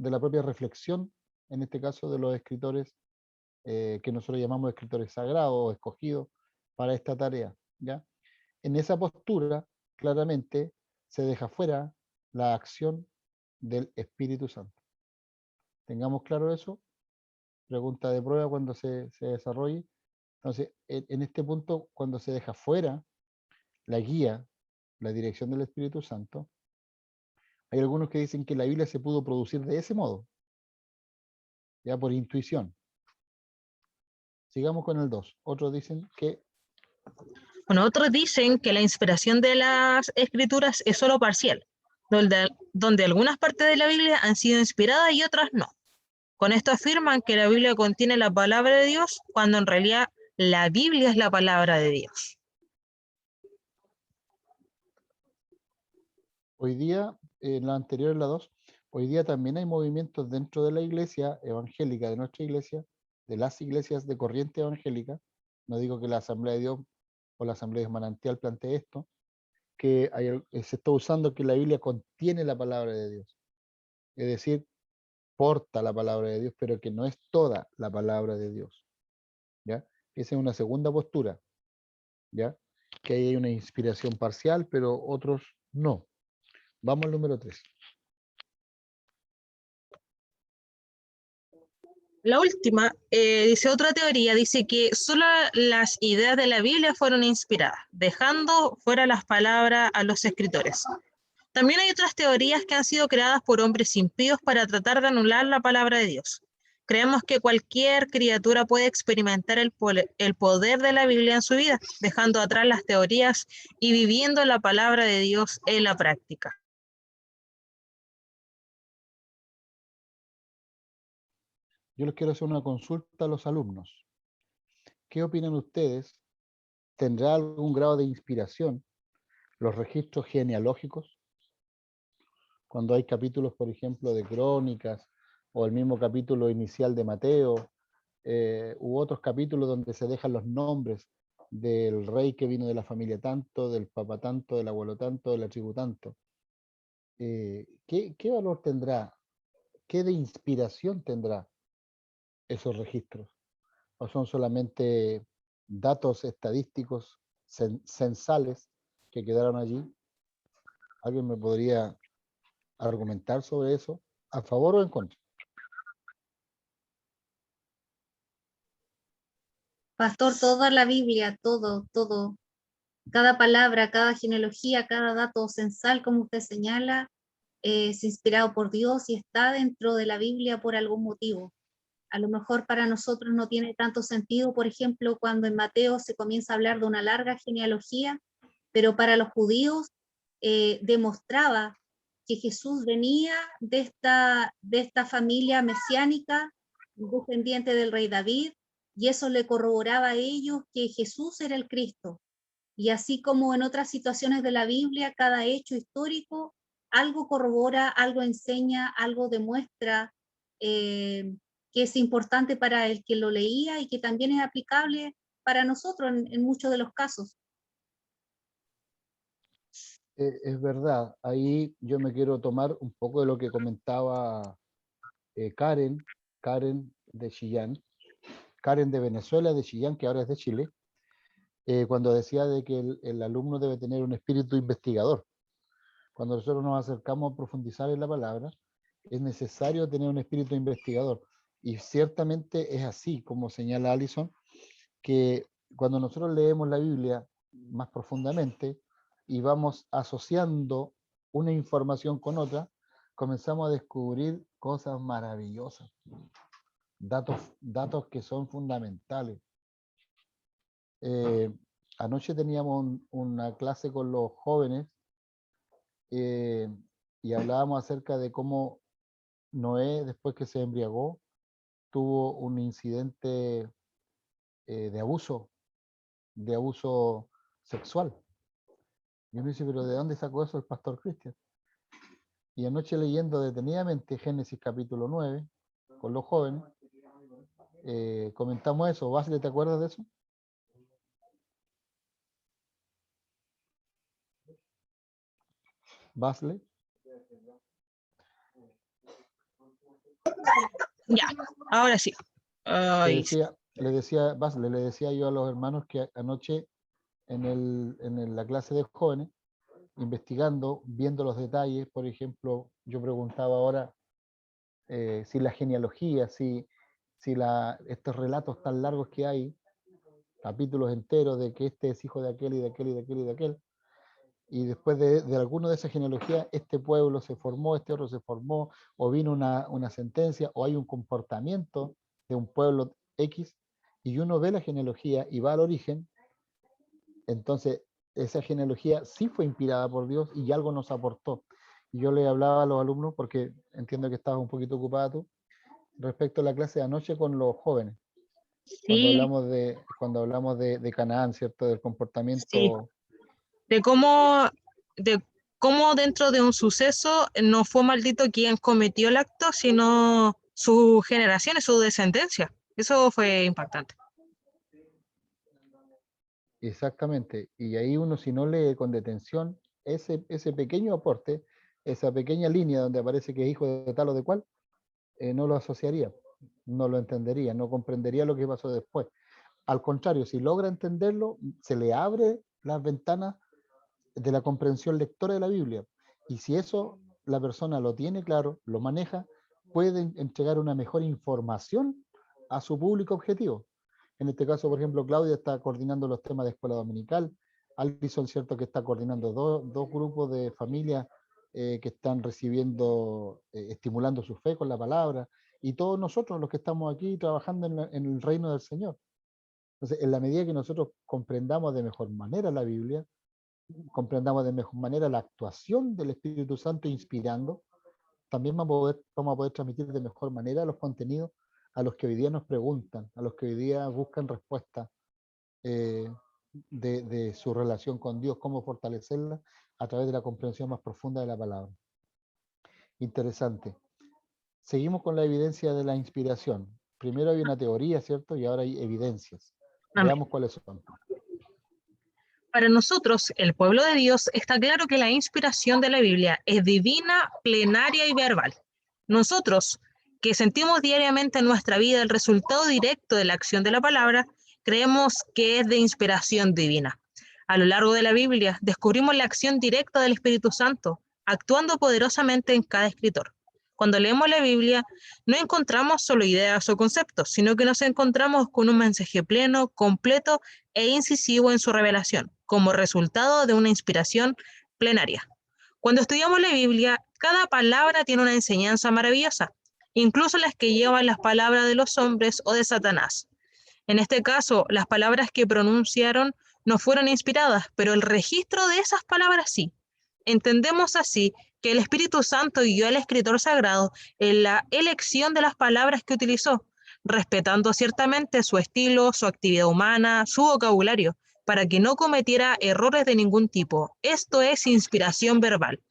la propia reflexión, en este caso de los escritores que nosotros llamamos escritores sagrados o escogidos para esta tarea, ¿ya? En esa postura, claramente, se deja fuera la acción del Espíritu Santo. Tengamos claro eso. Pregunta de prueba cuando se desarrolle. Entonces, en este punto, cuando se deja fuera la guía, la dirección del Espíritu Santo, Hay algunos que dicen que la Biblia se pudo producir de ese modo, ya por intuición. Sigamos con el 2. Otros dicen que... Bueno, otros dicen que la inspiración de las escrituras es solo parcial, donde algunas partes de la Biblia han sido inspiradas y otras no. Con esto afirman que la Biblia contiene la palabra de Dios, cuando en realidad la Biblia es la palabra de Dios. Hoy día, en la anterior, en la 2, hoy día también hay movimientos dentro de la iglesia evangélica, de nuestra iglesia, de las iglesias de corriente evangélica. No digo que la Asamblea de Dios o la Asamblea de Manantial plantee esto, que se está usando que la Biblia contiene la palabra de Dios. Es decir, porta la palabra de Dios, pero que no es toda la palabra de Dios. ¿Ya? Esa es una segunda postura. ¿Ya? Que hay una inspiración parcial, pero otros no. Vamos al número 3. La última, dice otra teoría, dice que solo las ideas de la Biblia fueron inspiradas, dejando fuera las palabras a los escritores. También hay otras teorías que han sido creadas por hombres impíos para tratar de anular la palabra de Dios. Creemos que cualquier criatura puede experimentar el poder de la Biblia en su vida, dejando atrás las teorías y viviendo la palabra de Dios en la práctica. Yo les quiero hacer una consulta a los alumnos. ¿Qué opinan ustedes? ¿Tendrá algún grado de inspiración los registros genealógicos? Cuando hay capítulos, por ejemplo, de Crónicas, o el mismo capítulo inicial de Mateo, u otros capítulos donde se dejan los nombres del rey que vino de la familia tanto, del papá tanto, del abuelo tanto, de la tribu tanto. ¿Qué valor tendrá? ¿Qué de inspiración tendrá esos registros? ¿O son solamente datos estadísticos censales que quedaron allí? ¿Alguien me podría argumentar sobre eso? ¿A favor o en contra? Pastor, toda la Biblia, todo, cada palabra, cada genealogía, cada dato censal, como usted señala, es inspirado por Dios y está dentro de la Biblia por algún motivo. A lo mejor para nosotros no tiene tanto sentido, por ejemplo, cuando en Mateo se comienza a hablar de una larga genealogía, pero para los judíos demostraba que Jesús venía de esta familia mesiánica, descendiente del rey David, y eso le corroboraba a ellos que Jesús era el Cristo. Y así como en otras situaciones de la Biblia, cada hecho histórico algo corrobora, algo enseña, algo demuestra que es importante para el que lo leía y que también es aplicable para nosotros en muchos de los casos. Es verdad, ahí yo me quiero tomar un poco de lo que comentaba Karen de Chillán, Karen de Venezuela, de Chillán, que ahora es de Chile, cuando decía de que el alumno debe tener un espíritu investigador. Cuando nosotros nos acercamos a profundizar en la palabra, es necesario tener un espíritu investigador. Y ciertamente es así, como señala Allison, que cuando nosotros leemos la Biblia más profundamente y vamos asociando una información con otra, comenzamos a descubrir cosas maravillosas, datos que son fundamentales. Anoche teníamos una clase con los jóvenes y hablábamos acerca de cómo Noé, después que se embriagó, tuvo un incidente de abuso sexual. Y uno dice, pero ¿de dónde sacó eso el pastor Cristian? Y anoche leyendo detenidamente Génesis capítulo 9, con los jóvenes, comentamos eso. Basile, ¿te acuerdas de eso? Basile. Ya, ahora sí. Le decía yo a los hermanos que anoche en la clase de jóvenes, investigando, viendo los detalles, por ejemplo, yo preguntaba ahora si la genealogía, si estos relatos tan largos que hay, capítulos enteros de que este es hijo de aquel y de aquel y de aquel y de aquel, y después de alguno de esas genealogías, este pueblo se formó, este otro se formó, o vino una sentencia, o hay un comportamiento de un pueblo X, y uno ve la genealogía y va al origen, entonces esa genealogía sí fue inspirada por Dios y algo nos aportó. Y yo le hablaba a los alumnos, porque entiendo que estabas un poquito ocupada tú, respecto a la clase de anoche con los jóvenes, cuando Sí, hablamos de Canaán, ¿cierto? Del sí. comportamiento. De cómo dentro de un suceso no fue maldito quien cometió el acto, sino su generación y su descendencia. Eso fue impactante. Exactamente. Y ahí uno, si no lee con detención, ese pequeño aporte, esa pequeña línea donde aparece que es hijo de tal o de cual, no lo asociaría, no lo entendería, no comprendería lo que pasó después. Al contrario, si logra entenderlo, se le abre las ventanas de la comprensión lectora de la Biblia. Y si eso la persona lo tiene claro, lo maneja, puede entregar una mejor información a su público objetivo. En este caso, por ejemplo, Claudia está coordinando los temas de escuela dominical. Alison, cierto que está coordinando dos grupos de familias que están recibiendo, estimulando su fe con la palabra. Y todos nosotros los que estamos aquí trabajando en el reino del Señor. Entonces, en la medida que nosotros comprendamos de mejor manera la Biblia, comprendamos de mejor manera la actuación del Espíritu Santo inspirando, también vamos a poder transmitir de mejor manera los contenidos a los que hoy día nos preguntan, a los que hoy día buscan respuesta de su relación con Dios, cómo fortalecerla a través de la comprensión más profunda de la palabra. Interesante. Seguimos con la evidencia de la inspiración. Primero hay una teoría, ¿cierto? Y ahora hay evidencias. Amén. Veamos cuáles son. Para nosotros, el pueblo de Dios, está claro que la inspiración de la Biblia es divina, plenaria y verbal. Nosotros, que sentimos diariamente en nuestra vida el resultado directo de la acción de la palabra, creemos que es de inspiración divina. A lo largo de la Biblia, descubrimos la acción directa del Espíritu Santo, actuando poderosamente en cada escritor. Cuando leemos la Biblia, no encontramos solo ideas o conceptos, sino que nos encontramos con un mensaje pleno, completo e incisivo en su revelación, como resultado de una inspiración plenaria. Cuando estudiamos la Biblia, cada palabra tiene una enseñanza maravillosa, incluso las que llevan las palabras de los hombres o de Satanás. En este caso, las palabras que pronunciaron no fueron inspiradas, pero el registro de esas palabras sí. Entendemos así que el Espíritu Santo guió al escritor sagrado en la elección de las palabras que utilizó, respetando ciertamente su estilo, su actividad humana, su vocabulario, para que no cometiera errores de ningún tipo. Esto es inspiración verbal.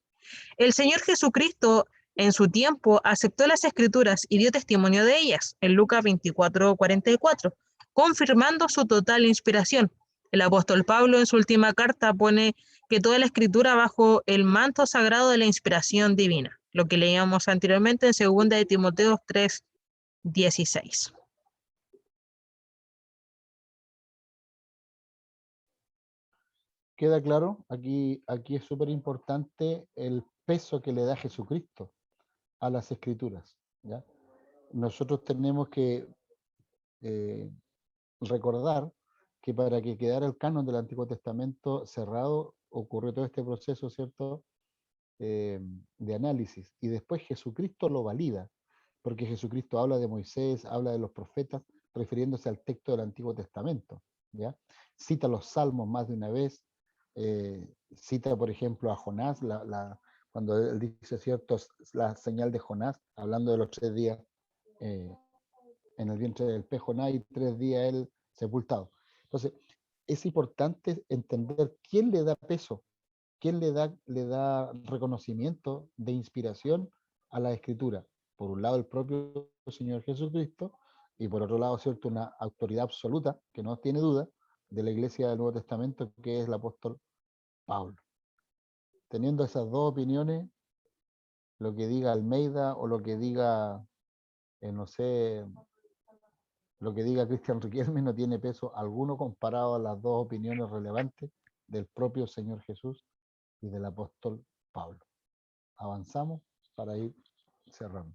El Señor Jesucristo en su tiempo aceptó las escrituras y dio testimonio de ellas, en Lucas 24:44, confirmando su total inspiración. El apóstol Pablo en su última carta pone que toda la escritura bajo el manto sagrado de la inspiración divina, lo que leíamos anteriormente en 2 de Timoteo 3:16. ¿Queda claro? Aquí es súper importante el peso que le da Jesucristo a las escrituras, ¿ya? Nosotros tenemos que recordar que para que quedara el canon del Antiguo Testamento cerrado, ocurrió todo este proceso, ¿cierto?, de análisis. Y después Jesucristo lo valida, porque Jesucristo habla de Moisés, habla de los profetas, refiriéndose al texto del Antiguo Testamento, ¿ya? Cita los salmos más de una vez, cita, por ejemplo, a Jonás, cuando él dice, ¿cierto?, la señal de Jonás, hablando de los 3 días en el vientre del pez Jonás y 3 días él sepultado. Entonces, es importante entender quién le da peso, quién le da reconocimiento de inspiración a la escritura. Por un lado, el propio Señor Jesucristo, y por otro lado, ¿cierto?, una autoridad absoluta, que no tiene duda, de la Iglesia del Nuevo Testamento, que es el apóstol Pablo. Teniendo esas dos opiniones, lo que diga Almeida o lo que diga, no sé, lo que diga Cristian Riquelme no tiene peso alguno comparado a las dos opiniones relevantes del propio Señor Jesús y del apóstol Pablo. Avanzamos para ir cerrando.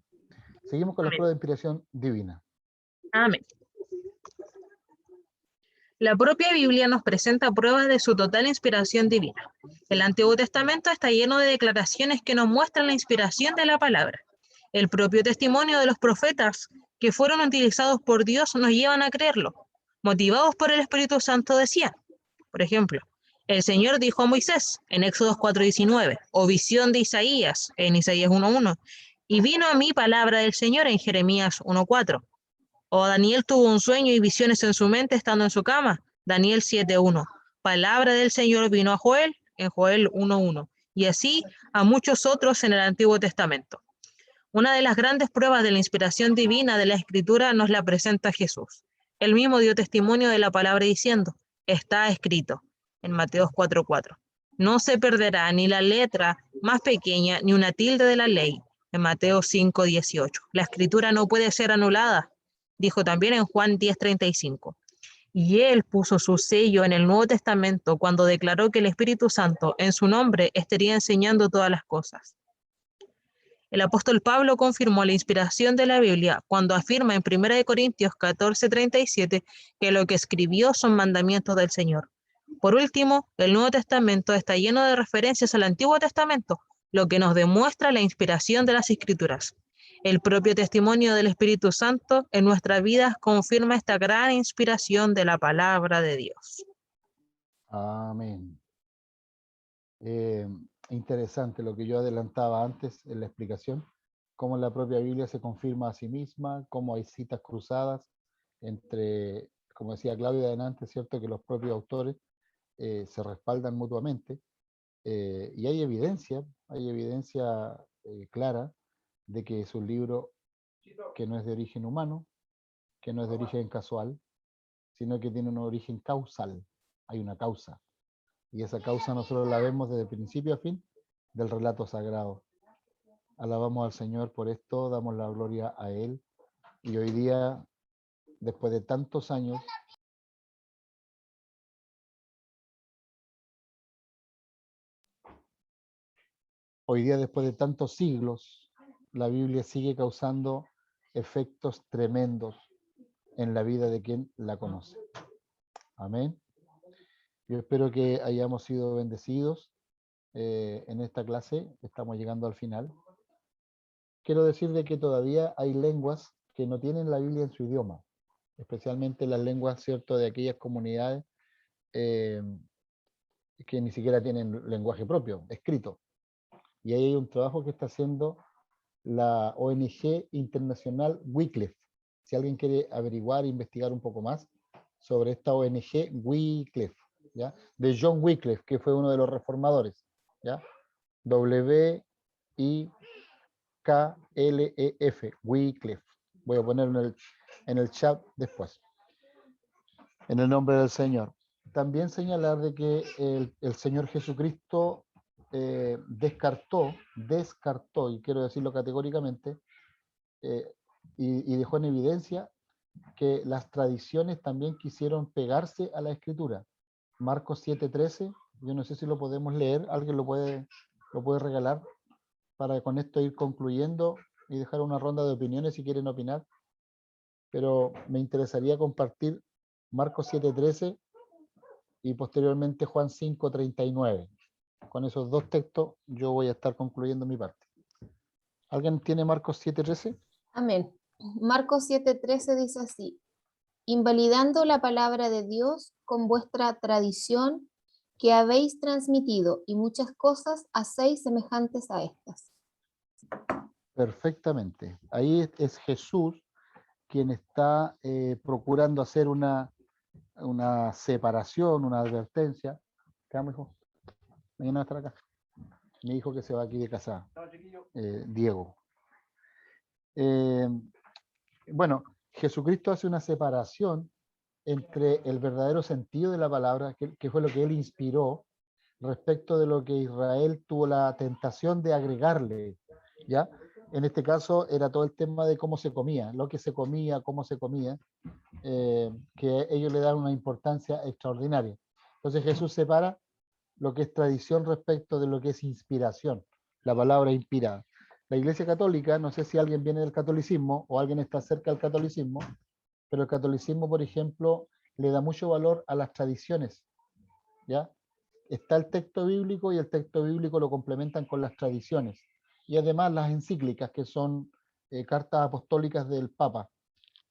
Seguimos con la Amén. prueba de inspiración divina. Amén. La propia Biblia nos presenta pruebas de su total inspiración divina. El Antiguo Testamento está lleno de declaraciones que nos muestran la inspiración de la palabra. El propio testimonio de los profetas que fueron utilizados por Dios nos llevan a creerlo. Motivados por el Espíritu Santo decían, por ejemplo, el Señor dijo a Moisés en Éxodo 4:19, o visión de Isaías en Isaías 1:1, y vino a mí palabra del Señor en Jeremías 1:4. O Daniel tuvo un sueño y visiones en su mente estando en su cama, Daniel 7:1. Palabra del Señor vino a Joel en Joel 1:1. Y así a muchos otros en el Antiguo Testamento. Una de las grandes pruebas de la inspiración divina de la Escritura nos la presenta Jesús. Él mismo dio testimonio de la palabra diciendo, está escrito, en Mateo 4:4. No se perderá ni la letra más pequeña ni una tilde de la ley, en Mateo 5:18. La Escritura no puede ser anulada, dijo también en Juan 10:35. Y él puso su sello en el Nuevo Testamento cuando declaró que el Espíritu Santo en su nombre estaría enseñando todas las cosas. El apóstol Pablo confirmó la inspiración de la Biblia cuando afirma en 1 Corintios 14:37 que lo que escribió son mandamientos del Señor. Por último, el Nuevo Testamento está lleno de referencias al Antiguo Testamento, lo que nos demuestra la inspiración de las Escrituras. El propio testimonio del Espíritu Santo en nuestras vidas confirma esta gran inspiración de la palabra de Dios. Amén. Interesante lo que yo adelantaba antes en la explicación, cómo la propia Biblia se confirma a sí misma, cómo hay citas cruzadas entre, como decía Claudia adelante, ¿cierto? Que los propios autores se respaldan mutuamente, y hay evidencia clara de que es un libro que no es de origen humano, que no es de origen casual, sino que tiene un origen causal. Hay una causa. Y esa causa nosotros la vemos desde principio a fin del relato sagrado. Alabamos al Señor por esto, damos la gloria a Él. Y hoy día, después de tantos años, después de tantos siglos, la Biblia sigue causando efectos tremendos en la vida de quien la conoce. Amén. Yo espero que hayamos sido bendecidos en esta clase. Estamos llegando al final. Quiero decir de que todavía hay lenguas que no tienen la Biblia en su idioma, especialmente las lenguas, ¿cierto?, de aquellas comunidades que ni siquiera tienen lenguaje propio, escrito. Y ahí hay un trabajo que está haciendo la ONG internacional Wycliffe. Si alguien quiere averiguar e investigar un poco más sobre esta ONG Wycliffe, ¿ya?, de John Wycliffe, que fue uno de los reformadores, ¿ya? W-I-K-L-E-F, Wycliffe. Voy a ponerlo en el chat después. En el nombre del Señor. También señalar de que el Señor Jesucristo descartó, y quiero decirlo categóricamente, y dejó en evidencia que las tradiciones también quisieron pegarse a la Escritura. Marcos 7:13, yo no sé si lo podemos leer, alguien lo puede regalar para con esto ir concluyendo y dejar una ronda de opiniones si quieren opinar, pero me interesaría compartir Marcos 7:13 y posteriormente Juan 5:39. Con esos dos textos yo voy a estar concluyendo mi parte. ¿Alguien tiene Marcos 7:13? Amén. Marcos 7:13 dice así: invalidando la palabra de Dios con vuestra tradición que habéis transmitido, y muchas cosas hacéis semejantes a estas. Perfectamente. Ahí es Jesús quien está procurando hacer una separación, una advertencia. ¿Qué amo, hijo? Mañana va a estar acá. Mi hijo que se va aquí de casa, Diego. Bueno, Jesucristo hace una separación entre el verdadero sentido de la palabra, que fue lo que él inspiró, respecto de lo que Israel tuvo la tentación de agregarle, ¿ya? En este caso era todo el tema de cómo se comía, lo que se comía, cómo se comía, que ellos le dan una importancia extraordinaria. Entonces Jesús separa lo que es tradición respecto de lo que es inspiración, la palabra inspirada. La Iglesia Católica, no sé si alguien viene del catolicismo o alguien está cerca del catolicismo, pero el catolicismo, por ejemplo, le da mucho valor a las tradiciones, ¿ya? Está el texto bíblico y el texto bíblico lo complementan con las tradiciones. Y además las encíclicas, que son cartas apostólicas del Papa,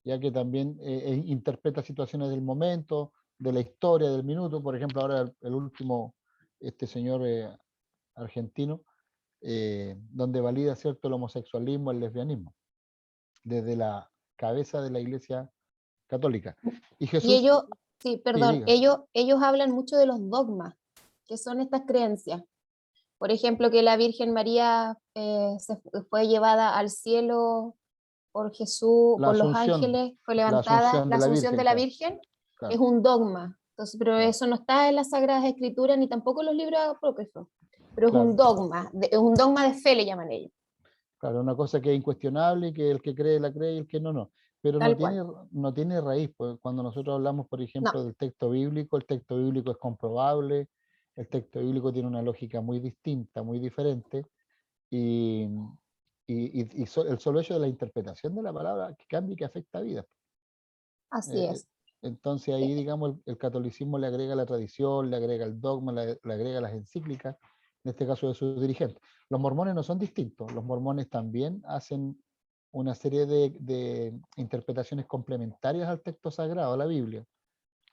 ya que también interpreta situaciones del momento, de la historia, del minuto. Por ejemplo, ahora el último, este señor argentino, donde valida, ¿cierto?, el homosexualismo, el lesbianismo, desde la cabeza de la Iglesia Católica. Y Y Jesús... ellos, sí, perdón, diga. ellos hablan mucho de los dogmas, que son estas creencias. Por ejemplo, que la Virgen María fue llevada al cielo por Jesús, La por los asunción, ángeles, fue la levantada, asunción la de la asunción Virgen, de la claro, Virgen, es claro, un dogma. Entonces, pero claro, eso no está en las Sagradas Escrituras ni tampoco en los libros apócrifos, pero es un claro. dogma, es un dogma de fe le llaman ellos, Claro, una cosa que es incuestionable y que el que cree la cree y el que no, no. Pero tal cual. no tiene raíz. Pues, cuando nosotros hablamos, por ejemplo, No, del texto bíblico, el texto bíblico es comprobable, el texto bíblico tiene una lógica muy distinta, muy diferente, y, el solo hecho de la interpretación de la palabra que cambia y que afecta a vidas. así es. Entonces ahí, digamos, el catolicismo le agrega la tradición, le agrega el dogma, le agrega las encíclicas, en este caso de sus dirigentes. Los mormones no son distintos, los mormones también hacen una serie de interpretaciones complementarias al texto sagrado, a la Biblia.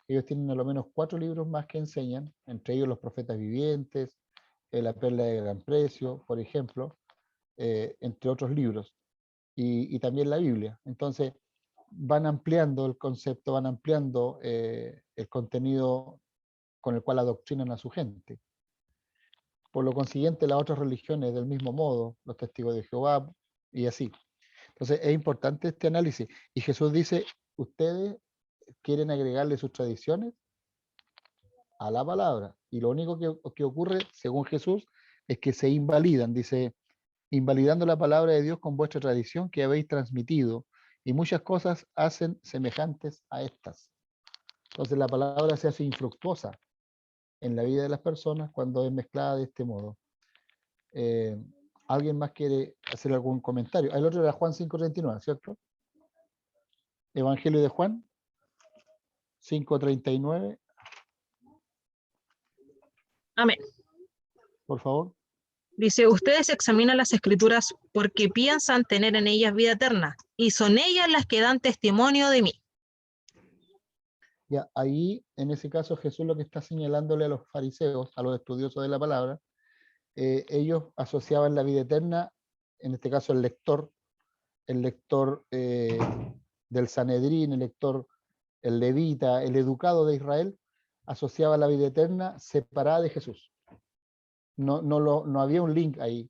Ellos tienen a lo menos 4 libros más que enseñan, entre ellos los profetas vivientes, la perla de gran precio, por ejemplo, entre otros libros, y también la Biblia. Entonces, van ampliando el concepto, van ampliando el contenido con el cual adoctrinan a su gente. Por lo consiguiente, las otras religiones del mismo modo, los testigos de Jehová y así. Entonces, es importante este análisis. Y Jesús dice, ustedes quieren agregarle sus tradiciones a la palabra. Y lo único que ocurre, según Jesús, es que se invalidan. Dice, invalidando la palabra de Dios con vuestra tradición que habéis transmitido, y muchas cosas hacen semejantes a estas. Entonces la palabra se hace infructuosa en la vida de las personas cuando es mezclada de este modo. ¿Alguien más quiere hacer algún comentario? El otro era Juan 5:39, ¿cierto? Evangelio de Juan 5:39. Amén. Por favor. Dice, ustedes examinan las escrituras porque piensan tener en ellas vida eterna, y son ellas las que dan testimonio de mí. Ya, ahí, en ese caso, Jesús lo que está señalándole a los fariseos, a los estudiosos de la palabra, ellos asociaban la vida eterna, en este caso el lector del Sanedrín, el levita, el educado de Israel, asociaba la vida eterna separada de Jesús. No había un link ahí.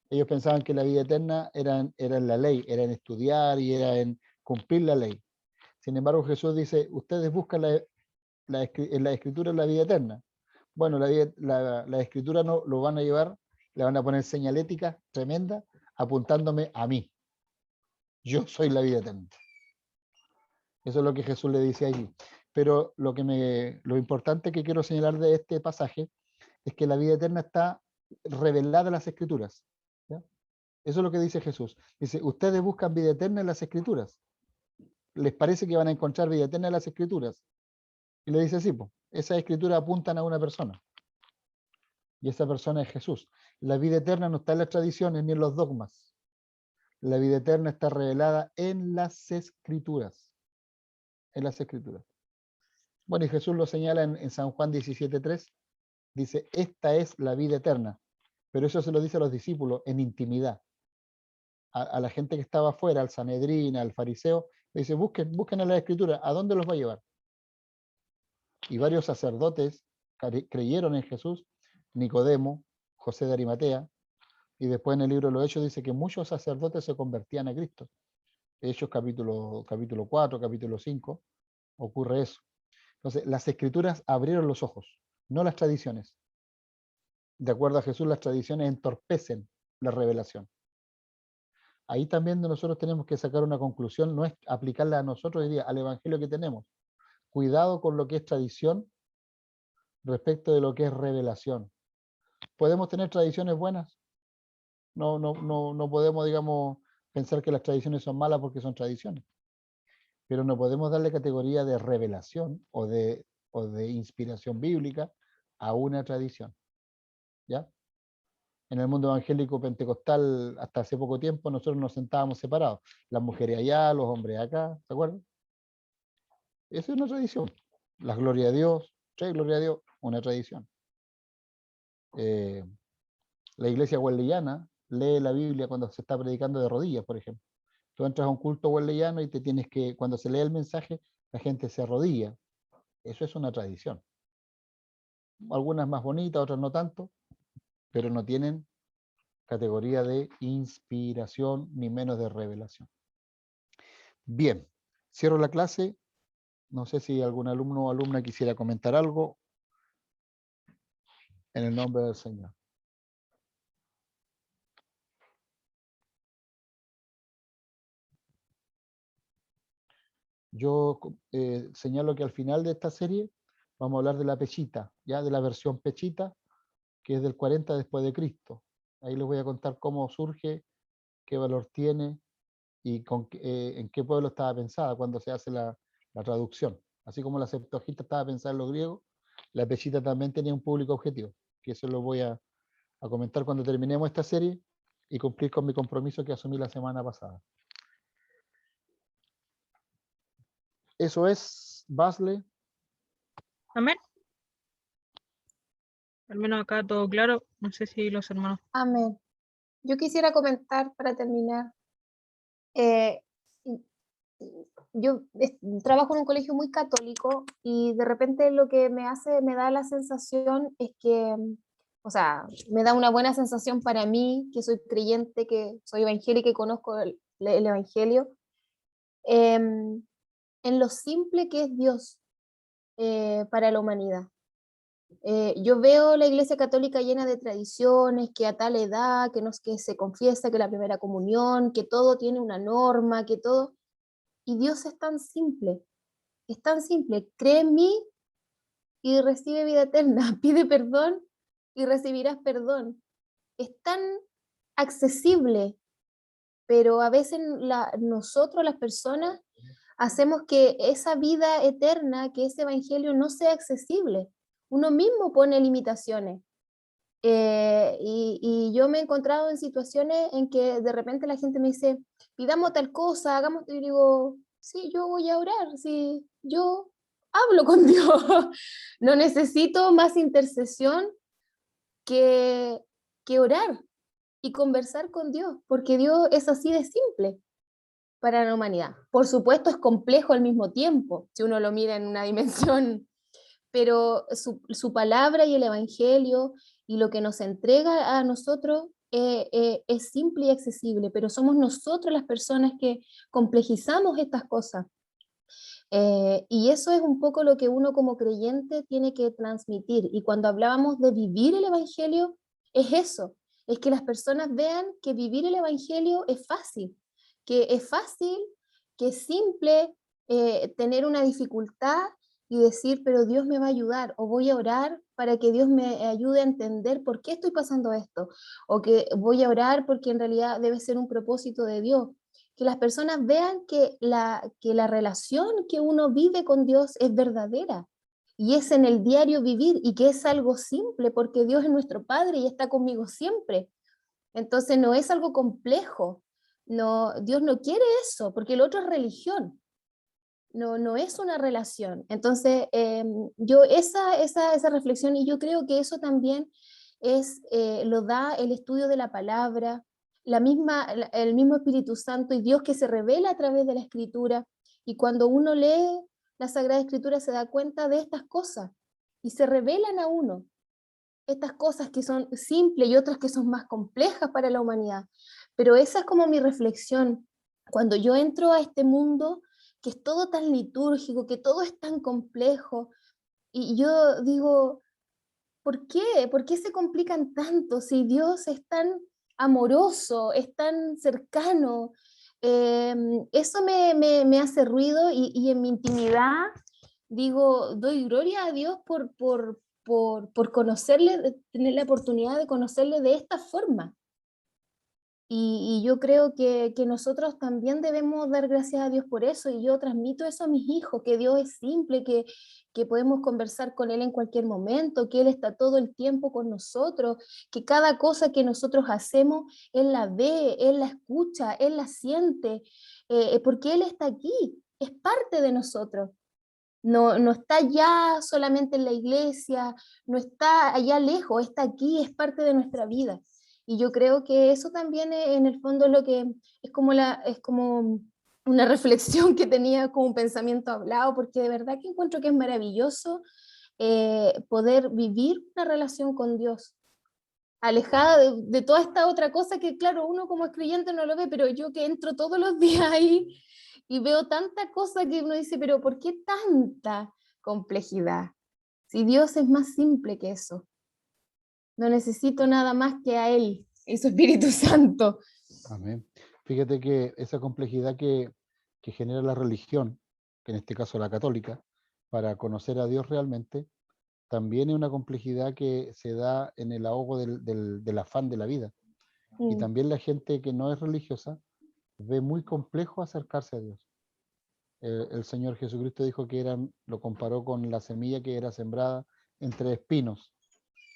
Ellos pensaban que la vida eterna era en la ley, era en estudiar y era en cumplir la ley. Sin embargo, Jesús dice, ustedes buscan en la escritura la vida eterna. Bueno, la escritura no lo van a llevar, le van a poner señalética tremenda, apuntándome a mí. Yo soy la vida eterna. Eso es lo que Jesús le dice allí. Pero lo importante que quiero señalar de este pasaje es que la vida eterna está revelada en las Escrituras. ¿Ya? Eso es lo que dice Jesús. Dice, ustedes buscan vida eterna en las Escrituras. ¿Les parece que van a encontrar vida eterna en las Escrituras? Y le dice, sí, pues, esas Escrituras apuntan a una persona. Y esa persona es Jesús. La vida eterna no está en las tradiciones ni en los dogmas. La vida eterna está revelada en las Escrituras. En las Escrituras. Bueno, y Jesús lo señala en San Juan 17:3. Dice, esta es la vida eterna. Pero eso se lo dice a los discípulos en intimidad. A la gente que estaba afuera, al Sanedrín, al fariseo, le dice, busquen en la Escritura, ¿a dónde los va a llevar? Y varios sacerdotes creyeron en Jesús, Nicodemo, José de Arimatea, y después en el libro de los Hechos dice que muchos sacerdotes se convertían a Cristo. Hechos capítulo 4, capítulo 5, ocurre eso. Entonces, las Escrituras abrieron los ojos, no las tradiciones. De acuerdo a Jesús, las tradiciones entorpecen la revelación. Ahí también nosotros tenemos que sacar una conclusión, no es aplicarla a nosotros hoy día, al evangelio que tenemos. Cuidado con lo que es tradición respecto de lo que es revelación. ¿Podemos tener tradiciones buenas? No podemos, digamos, pensar que las tradiciones son malas porque son tradiciones. pero no podemos darle categoría de revelación o de inspiración bíblica a una tradición, ¿ya? En el mundo evangélico pentecostal, hasta hace poco tiempo, nosotros nos sentábamos separados. Las mujeres allá, los hombres acá, ¿se acuerdan? Esa es una tradición. La gloria a Dios, sí, gloria a Dios, una tradición. La iglesia wesleyana lee la Biblia cuando se está predicando de rodillas, por ejemplo. Tú entras a un culto wesleyano y te tienes que, cuando se lee el mensaje, la gente se arrodilla. Eso es una tradición. Algunas más bonitas, otras no tanto, pero no tienen categoría de inspiración ni menos de revelación. Bien, cierro la clase. No sé si algún alumno o alumna quisiera comentar algo en el nombre del Señor. Yo señalo que al final de esta serie vamos a hablar de la Pechita, ya de la versión Pechita, que es del 40 después de Cristo. Ahí les voy a contar cómo surge, qué valor tiene y en qué pueblo estaba pensada cuando se hace la traducción. Así como la Septuaginta estaba pensada en los griegos, la Pechita también tenía un público objetivo, que eso lo voy a comentar cuando terminemos esta serie y cumplir con mi compromiso que asumí la semana pasada. Eso es, Basle. Amén. Al menos acá todo claro. No sé si los hermanos. Amén. Yo quisiera comentar para terminar. Yo trabajo en un colegio muy católico y de repente lo que me da la sensación es que, o sea, me da una buena sensación para mí, que soy creyente, que soy evangélica y conozco el evangelio, en lo simple que es Dios para la humanidad. Yo veo la Iglesia Católica llena de tradiciones, que a tal edad, que se confiesa, que la primera comunión, que todo tiene una norma, que todo... Y Dios es tan simple, cree en mí y recibe vida eterna, pide perdón y recibirás perdón. Es tan accesible, pero a veces nosotros las personas hacemos que esa vida eterna, que ese evangelio no sea accesible. Uno mismo pone limitaciones. Y yo me he encontrado en situaciones en que de repente la gente me dice, pidamos tal cosa, hagamos, y digo, sí, yo voy a orar, sí, yo hablo con Dios, no necesito más intercesión que, que orar y conversar con Dios, porque Dios es así de simple para la humanidad. Por supuesto es complejo al mismo tiempo, si uno lo mira en una dimensión, pero su palabra y el evangelio y lo que nos entrega a nosotros es simple y accesible, pero somos nosotros las personas que complejizamos estas cosas. Y eso es un poco lo que uno como creyente tiene que transmitir. Y cuando hablábamos de vivir el evangelio, es eso, es que las personas vean que vivir el evangelio es fácil, que es simple tener una dificultad y decir, pero Dios me va a ayudar, o voy a orar para que Dios me ayude a entender por qué estoy pasando esto, o que voy a orar porque en realidad debe ser un propósito de Dios. Que las personas vean que la relación que uno vive con Dios es verdadera y es en el diario vivir y que es algo simple porque Dios es nuestro Padre y está conmigo siempre. Entonces no es algo complejo. No, Dios no quiere eso porque el otro es religión. No es una relación. Entonces, yo esa reflexión, y yo creo que eso también lo da el estudio de la palabra, el mismo Espíritu Santo y Dios que se revela a través de la Escritura. Y cuando uno lee la Sagrada Escritura se da cuenta de estas cosas y se revelan a uno. Estas cosas que son simples y otras que son más complejas para la humanidad. Pero esa es como mi reflexión. Cuando yo entro a este mundo, que es todo tan litúrgico, que todo es tan complejo, y yo digo, ¿por qué? ¿Por qué se complican tanto si Dios es tan amoroso, es tan cercano? Eso me hace ruido y en mi intimidad digo, doy gloria a Dios por conocerle, tener la oportunidad de conocerle de esta forma. Y yo creo que nosotros también debemos dar gracias a Dios por eso, y yo transmito eso a mis hijos, que Dios es simple, que podemos conversar con Él en cualquier momento, que Él está todo el tiempo con nosotros, que cada cosa que nosotros hacemos, Él la ve, Él la escucha, Él la siente, porque Él está aquí, es parte de nosotros. No, no está ya solamente en la iglesia, no está allá lejos, está aquí, es parte de nuestra vida. Y yo creo que eso también en el fondo es lo que es como una reflexión que tenía como un pensamiento hablado, porque de verdad que encuentro que es maravilloso poder vivir una relación con Dios, alejada de toda esta otra cosa que, claro, uno como es creyente no lo ve, pero yo que entro todos los días ahí y veo tanta cosa que uno dice, pero ¿por qué tanta complejidad? Si Dios es más simple que eso. No necesito nada más que a Él y su Espíritu Santo. Amén. Fíjate que esa complejidad que genera la religión, que en este caso la católica, para conocer a Dios realmente, también es una complejidad que se da en el ahogo del afán de la vida. Y también la gente que no es religiosa ve muy complejo acercarse a Dios. El Señor Jesucristo dijo que lo comparó con la semilla que era sembrada entre espinos,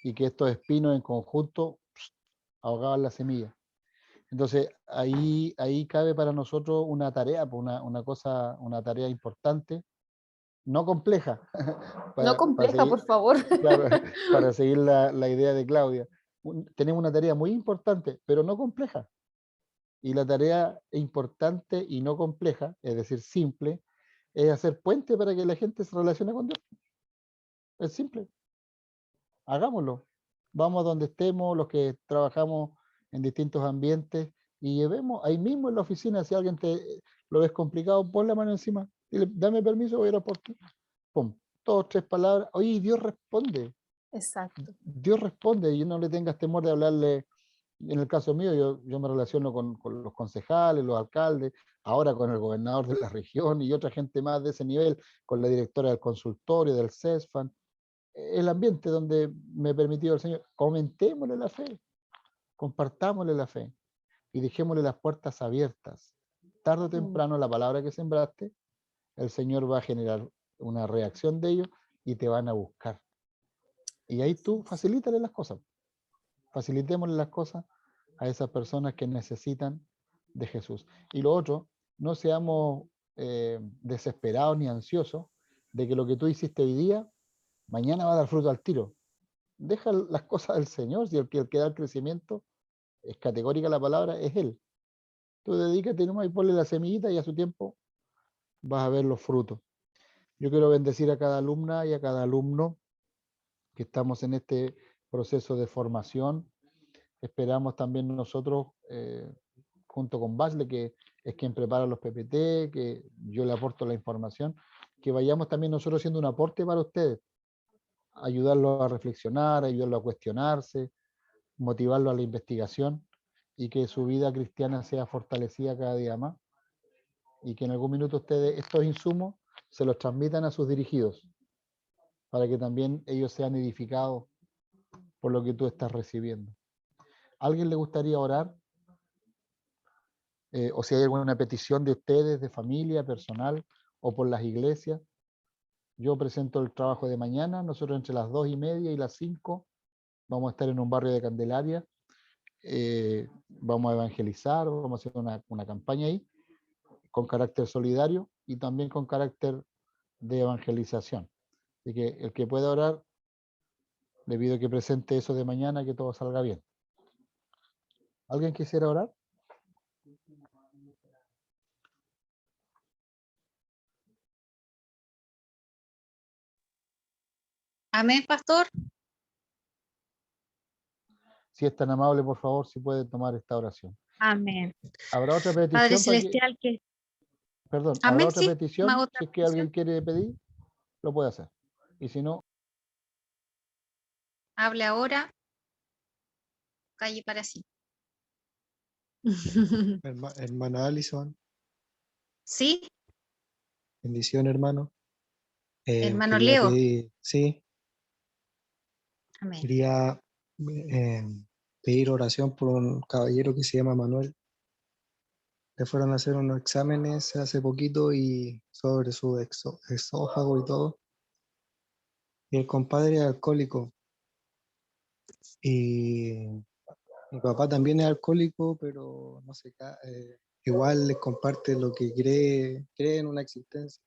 y que estos espinos en conjunto ahogaban la semilla. Entonces, ahí cabe para nosotros una tarea, una tarea importante, no compleja, No compleja, seguir, por favor. claro, para seguir la idea de Claudia. Tenemos una tarea muy importante, pero no compleja. Y la tarea importante y no compleja, es decir, simple, es hacer puente para que la gente se relacione con Dios. Es simple. Hagámoslo. Vamos donde estemos, los que trabajamos en distintos ambientes, y llevemos ahí mismo en la oficina. Si alguien lo ves complicado, pon la mano encima, dile, dame permiso, voy a ir a por ti. Pum, 2 o 3 palabras. Oye, Dios responde. Exacto. Dios responde, y no le tengas temor de hablarle. En el caso mío, yo me relaciono con los concejales, los alcaldes, ahora con el gobernador de la región y otra gente más de ese nivel, con la directora del consultorio, del CESFAN. El ambiente donde me permitió el Señor, comentémosle la fe, compartámosle la fe y dejémosle las puertas abiertas. Tarde o temprano, la palabra que sembraste, el Señor va a generar una reacción de ellos y te van a buscar. Y ahí tú facilítale las cosas. Facilitémosle las cosas a esas personas que necesitan de Jesús. Y lo otro, no seamos desesperados ni ansiosos de que lo que tú hiciste hoy día, mañana va a dar fruto al tiro. Deja las cosas del Señor, si el que da el crecimiento, es categórica la palabra, es Él. Tú dedícate nomás y ponle la semillita, y a su tiempo vas a ver los frutos. Yo quiero bendecir a cada alumna y a cada alumno que estamos en este proceso de formación. Esperamos también nosotros, junto con Basle, que es quien prepara los PPT, que yo le aporto la información, que vayamos también nosotros siendo un aporte para ustedes, ayudarlos a reflexionar, ayudarlos a cuestionarse, motivarlos a la investigación, y que su vida cristiana sea fortalecida cada día más, y que en algún minuto ustedes estos insumos se los transmitan a sus dirigidos, para que también ellos sean edificados por lo que tú estás recibiendo. ¿A alguien le gustaría orar? O si hay alguna petición de ustedes, de familia, personal, o por las iglesias. Yo presento el trabajo de mañana. Nosotros entre las 2:30 y las 5 vamos a estar en un barrio de Candelaria. Vamos a evangelizar, vamos a hacer una campaña ahí, con carácter solidario y también con carácter de evangelización. Así que el que pueda orar, le pido que presente eso de mañana, que todo salga bien. ¿Alguien quisiera orar? Amén, pastor. Si es tan amable, por favor, si puede tomar esta oración. Amén. ¿Habrá otra Padre petición? celestial, que... Perdón, ¿habrá Amén, otra sí. petición? Más otra Si es que petición. alguien quiere pedir, lo puede hacer. Y si no, Hable ahora. Calle para sí. Hermana Alison, Sí, bendición, hermano. hermano Quería Leo. pedir, sí, Amén. quería pedir oración por un caballero que se llama Manuel. Le fueron a hacer unos exámenes hace poquito y sobre su esófago y todo. Y el compadre es alcohólico. Y mi papá también es alcohólico, pero no sé, igual les comparte lo que cree en una existencia,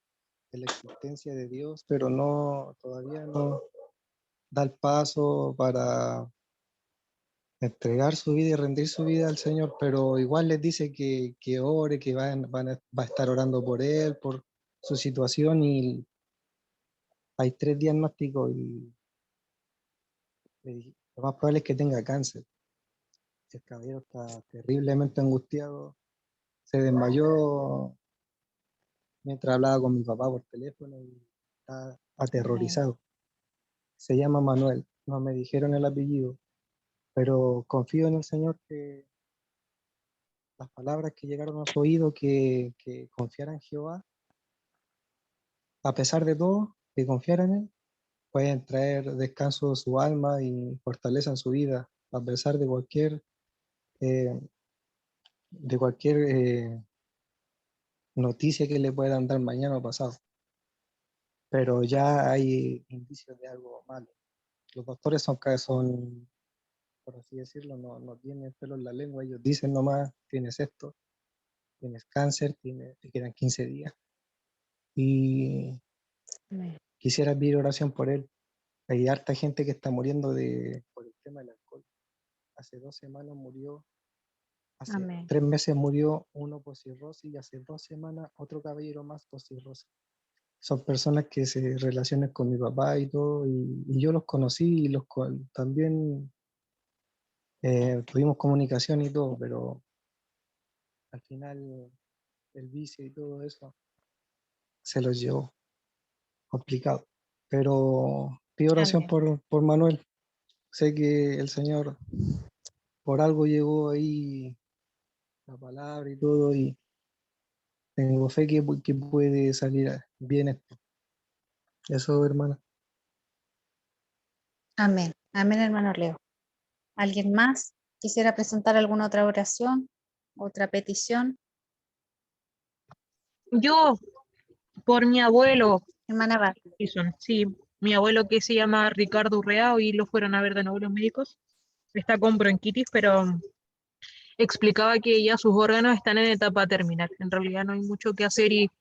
en la existencia de Dios, pero no, todavía no da el paso para entregar su vida y rendir su vida al Señor, pero igual les dice que ore, que va a estar orando por él, por su situación, y hay 3 diagnósticos y lo más probable es que tenga cáncer. El caballero está terriblemente angustiado, se desmayó mientras hablaba con mi papá por teléfono y está aterrorizado. Se llama Manuel, no me dijeron el apellido, pero confío en el Señor que las palabras que llegaron a su oído, que confiara en Jehová, a pesar de todo, que confiara en Él, pueden traer descanso a su alma y fortaleza en su vida, a pesar eh, de cualquier noticia que le puedan dar mañana o pasado. Pero ya hay indicios de algo malo. Los doctores son, por así decirlo, no tienen pelo en la lengua, ellos dicen nomás, tienes esto, tienes cáncer, te quedan 15 días. Y quisiera pedir oración por él. Hay harta gente que está muriendo por el tema del alcohol. Hace 2 semanas murió, hace Amén. 3 meses murió uno por cirrosis y hace 2 semanas otro caballero más por cirrosis. Son personas que se relacionan con mi papá y todo, y yo los conocí y también tuvimos comunicación y todo, pero al final el vicio y todo eso se los llevó, complicado. Pero pido oración Amén. por Manuel. Sé que el Señor por algo llegó ahí la palabra y todo, y tengo fe que puede salir bien esto. Eso, hermana. Amén. Amén, hermano Leo. ¿Alguien más quisiera presentar alguna otra oración, otra petición? Yo, por mi abuelo, Hermana Bar. sí, mi abuelo que se llama Ricardo Urrea, y lo fueron a ver de nuevo los médicos, está con bronquitis, pero explicaba que ya sus órganos están en etapa terminal. En realidad no hay mucho que hacer y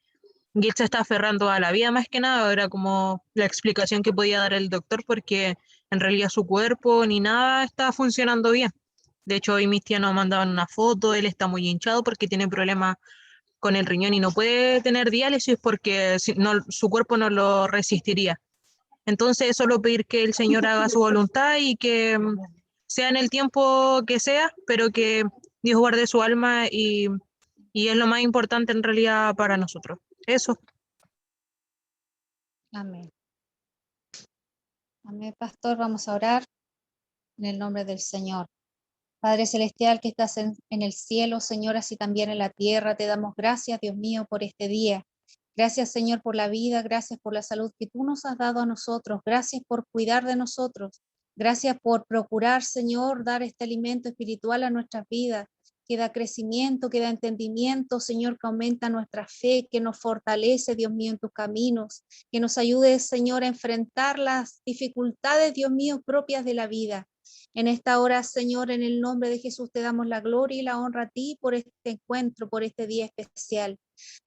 él se está aferrando a la vida más que nada. Era como la explicación que podía dar el doctor, porque en realidad su cuerpo ni nada está funcionando bien. De hecho, hoy mis tías nos mandaban una foto, él está muy hinchado porque tiene problemas con el riñón y no puede tener diálisis porque si no, su cuerpo no lo resistiría. Entonces, solo pedir que el Señor haga su voluntad y que sea en el tiempo que sea, pero que Dios guarde su alma y es lo más importante en realidad para nosotros. Eso. Amén. Amén, pastor. Vamos a orar en el nombre del Señor. Padre Celestial que estás en el cielo, Señor, así también en la tierra, te damos gracias, Dios mío, por este día. Gracias, Señor, por la vida, gracias por la salud que tú nos has dado a nosotros, gracias por cuidar de nosotros, gracias por procurar, Señor, dar este alimento espiritual a nuestras vidas, que da crecimiento, que da entendimiento, Señor, que aumenta nuestra fe, que nos fortalece, Dios mío, en tus caminos, que nos ayude, Señor, a enfrentar las dificultades, Dios mío, propias de la vida. En esta hora, Señor, en el nombre de Jesús, te damos la gloria y la honra a ti por este encuentro, por este día especial.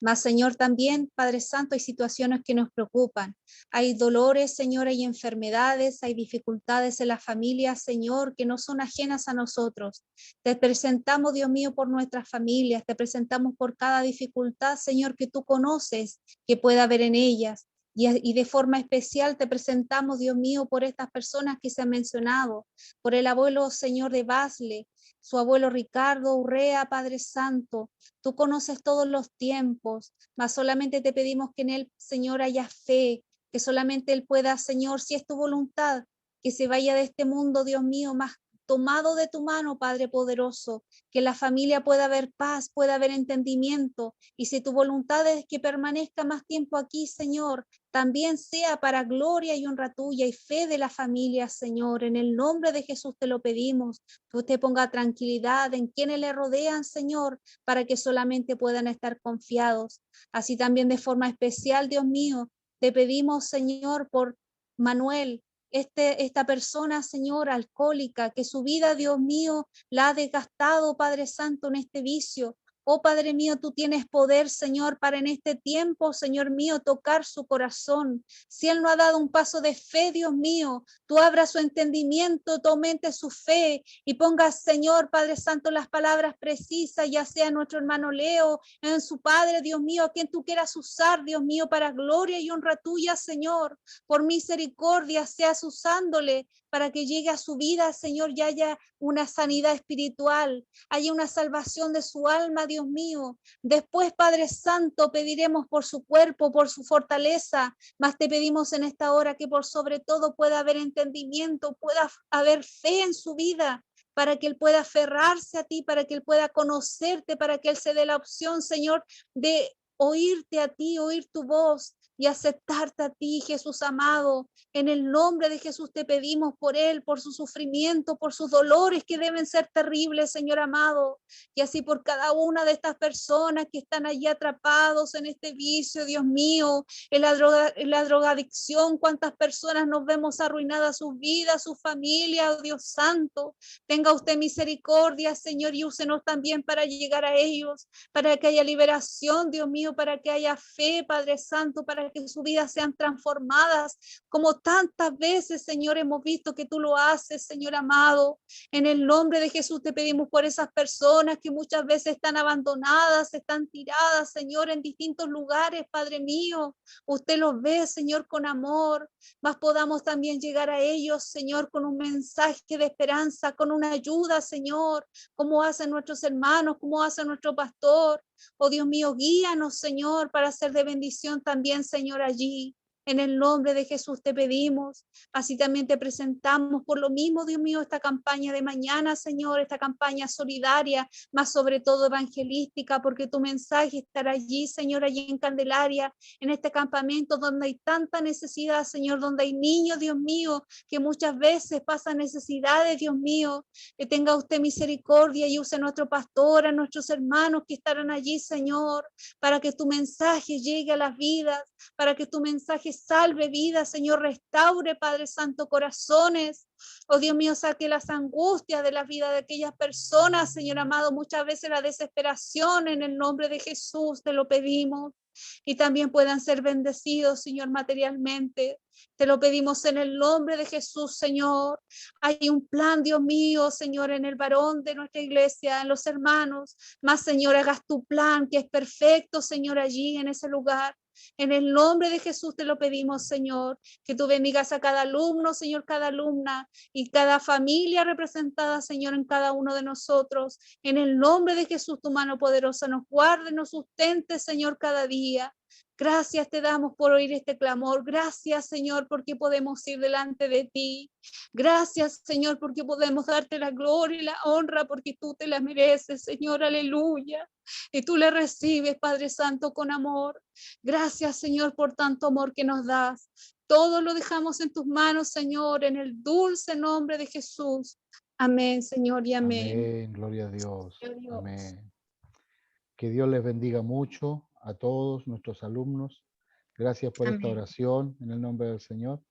Mas, Señor, también, Padre Santo, hay situaciones que nos preocupan. Hay dolores, Señor, hay enfermedades, hay dificultades en la familia, Señor, que no son ajenas a nosotros. Te presentamos, Dios mío, por nuestras familias, te presentamos por cada dificultad, Señor, que tú conoces, que pueda haber en ellas. Y de forma especial te presentamos, Dios mío, por estas personas que se han mencionado, por el abuelo, Señor, de Basle, su abuelo Ricardo Urrea, Padre Santo. Tú conoces todos los tiempos, mas solamente te pedimos que en él, Señor, haya fe, que solamente él pueda, Señor, si es tu voluntad, que se vaya de este mundo, Dios mío, más tomado de tu mano, Padre poderoso, que la familia pueda haber paz, pueda haber entendimiento, y si tu voluntad es que permanezca más tiempo aquí, Señor, también sea para gloria y honra tuya y fe de la familia, Señor. En el nombre de Jesús te lo pedimos, que usted ponga tranquilidad en quienes le rodean, Señor, para que solamente puedan estar confiados. Así también de forma especial, Dios mío, te pedimos, Señor, por Manuel, esta persona, Señor, alcohólica, que su vida, Dios mío, la ha desgastado, Padre Santo, en este vicio. Oh Padre mío, tú tienes poder, Señor, para en este tiempo, Señor mío, tocar su corazón. Si Él no ha dado un paso de fe, Dios mío, tú abras su entendimiento, tú aumentes su fe y pongas, Señor, Padre Santo, las palabras precisas, ya sea nuestro hermano Leo, en su Padre, Dios mío, a quien tú quieras usar, Dios mío, para gloria y honra tuya, Señor. Por misericordia, seas usándole para que llegue a su vida, Señor, y haya una sanidad espiritual, haya una salvación de su alma, Dios mío. Después, Padre Santo, pediremos por su cuerpo, por su fortaleza, mas te pedimos en esta hora que por sobre todo pueda haber entendimiento, pueda haber fe en su vida, para que Él pueda aferrarse a ti, para que Él pueda conocerte, para que Él se dé la opción, Señor, de oírte a ti, oír tu voz y aceptarte a ti, Jesús amado. En el nombre de Jesús te pedimos por Él, por su sufrimiento, por sus dolores que deben ser terribles, Señor amado. Y así por cada una de estas personas que están allí atrapados en este vicio, Dios mío, en la drogadicción, cuántas personas nos vemos arruinadas sus vidas, sus familias, oh Dios santo. Tenga usted misericordia, Señor, y úsenos también para llegar a ellos, para que haya liberación, Dios mío, para que haya fe, Padre Santo, para que sus vidas sean transformadas, como tantas veces, Señor, hemos visto que tú lo haces, Señor amado. En el nombre de Jesús te pedimos por esas personas que muchas veces están abandonadas, están tiradas, Señor, en distintos lugares, Padre mío. Usted los ve, Señor, con amor, mas podamos también llegar a ellos, Señor, con un mensaje de esperanza, con una ayuda, Señor, como hacen nuestros hermanos, como hace nuestro pastor. Oh Dios mío, guíanos, Señor, para ser de bendición también, Señor, allí. En el nombre de Jesús te pedimos. Así también te presentamos por lo mismo, Dios mío, esta campaña de mañana, Señor, esta campaña solidaria, más sobre todo evangelística, porque tu mensaje estará allí, Señor, allí en Candelaria, en este campamento donde hay tanta necesidad, Señor, donde hay niños, Dios mío, que muchas veces pasan necesidades, Dios mío. Que tenga usted misericordia y use a nuestro pastor, a nuestros hermanos que estarán allí, Señor, para que tu mensaje llegue a las vidas, para que tu mensaje salve vidas, Señor, restaure, Padre Santo, corazones. Oh Dios mío, saque las angustias de la vida de aquellas personas, Señor amado, muchas veces la desesperación, en el nombre de Jesús te lo pedimos. Y también puedan ser bendecidos, Señor, materialmente. Te lo pedimos en el nombre de Jesús, Señor. Hay un plan, Dios mío, Señor, en el varón de nuestra iglesia, en los hermanos. Más, Señor, hagas tu plan, que es perfecto, Señor, allí en ese lugar. En el nombre de Jesús te lo pedimos, Señor, que tú bendigas a cada alumno, Señor, cada alumna y cada familia representada, Señor, en cada uno de nosotros. En el nombre de Jesús, tu mano poderosa nos guarde, nos sustente, Señor, cada día. Gracias te damos por oír este clamor. Gracias, Señor, porque podemos ir delante de ti. Gracias, Señor, porque podemos darte la gloria y la honra, porque tú te la mereces, Señor. Aleluya. Y tú le recibes, Padre Santo, con amor. Gracias, Señor, por tanto amor que nos das. Todo lo dejamos en tus manos, Señor, en el dulce nombre de Jesús. Amén, Señor, y amén. Amén, gloria a Dios. Amén. Que Dios les bendiga mucho a todos nuestros alumnos. Gracias por esta oración en el nombre del Señor.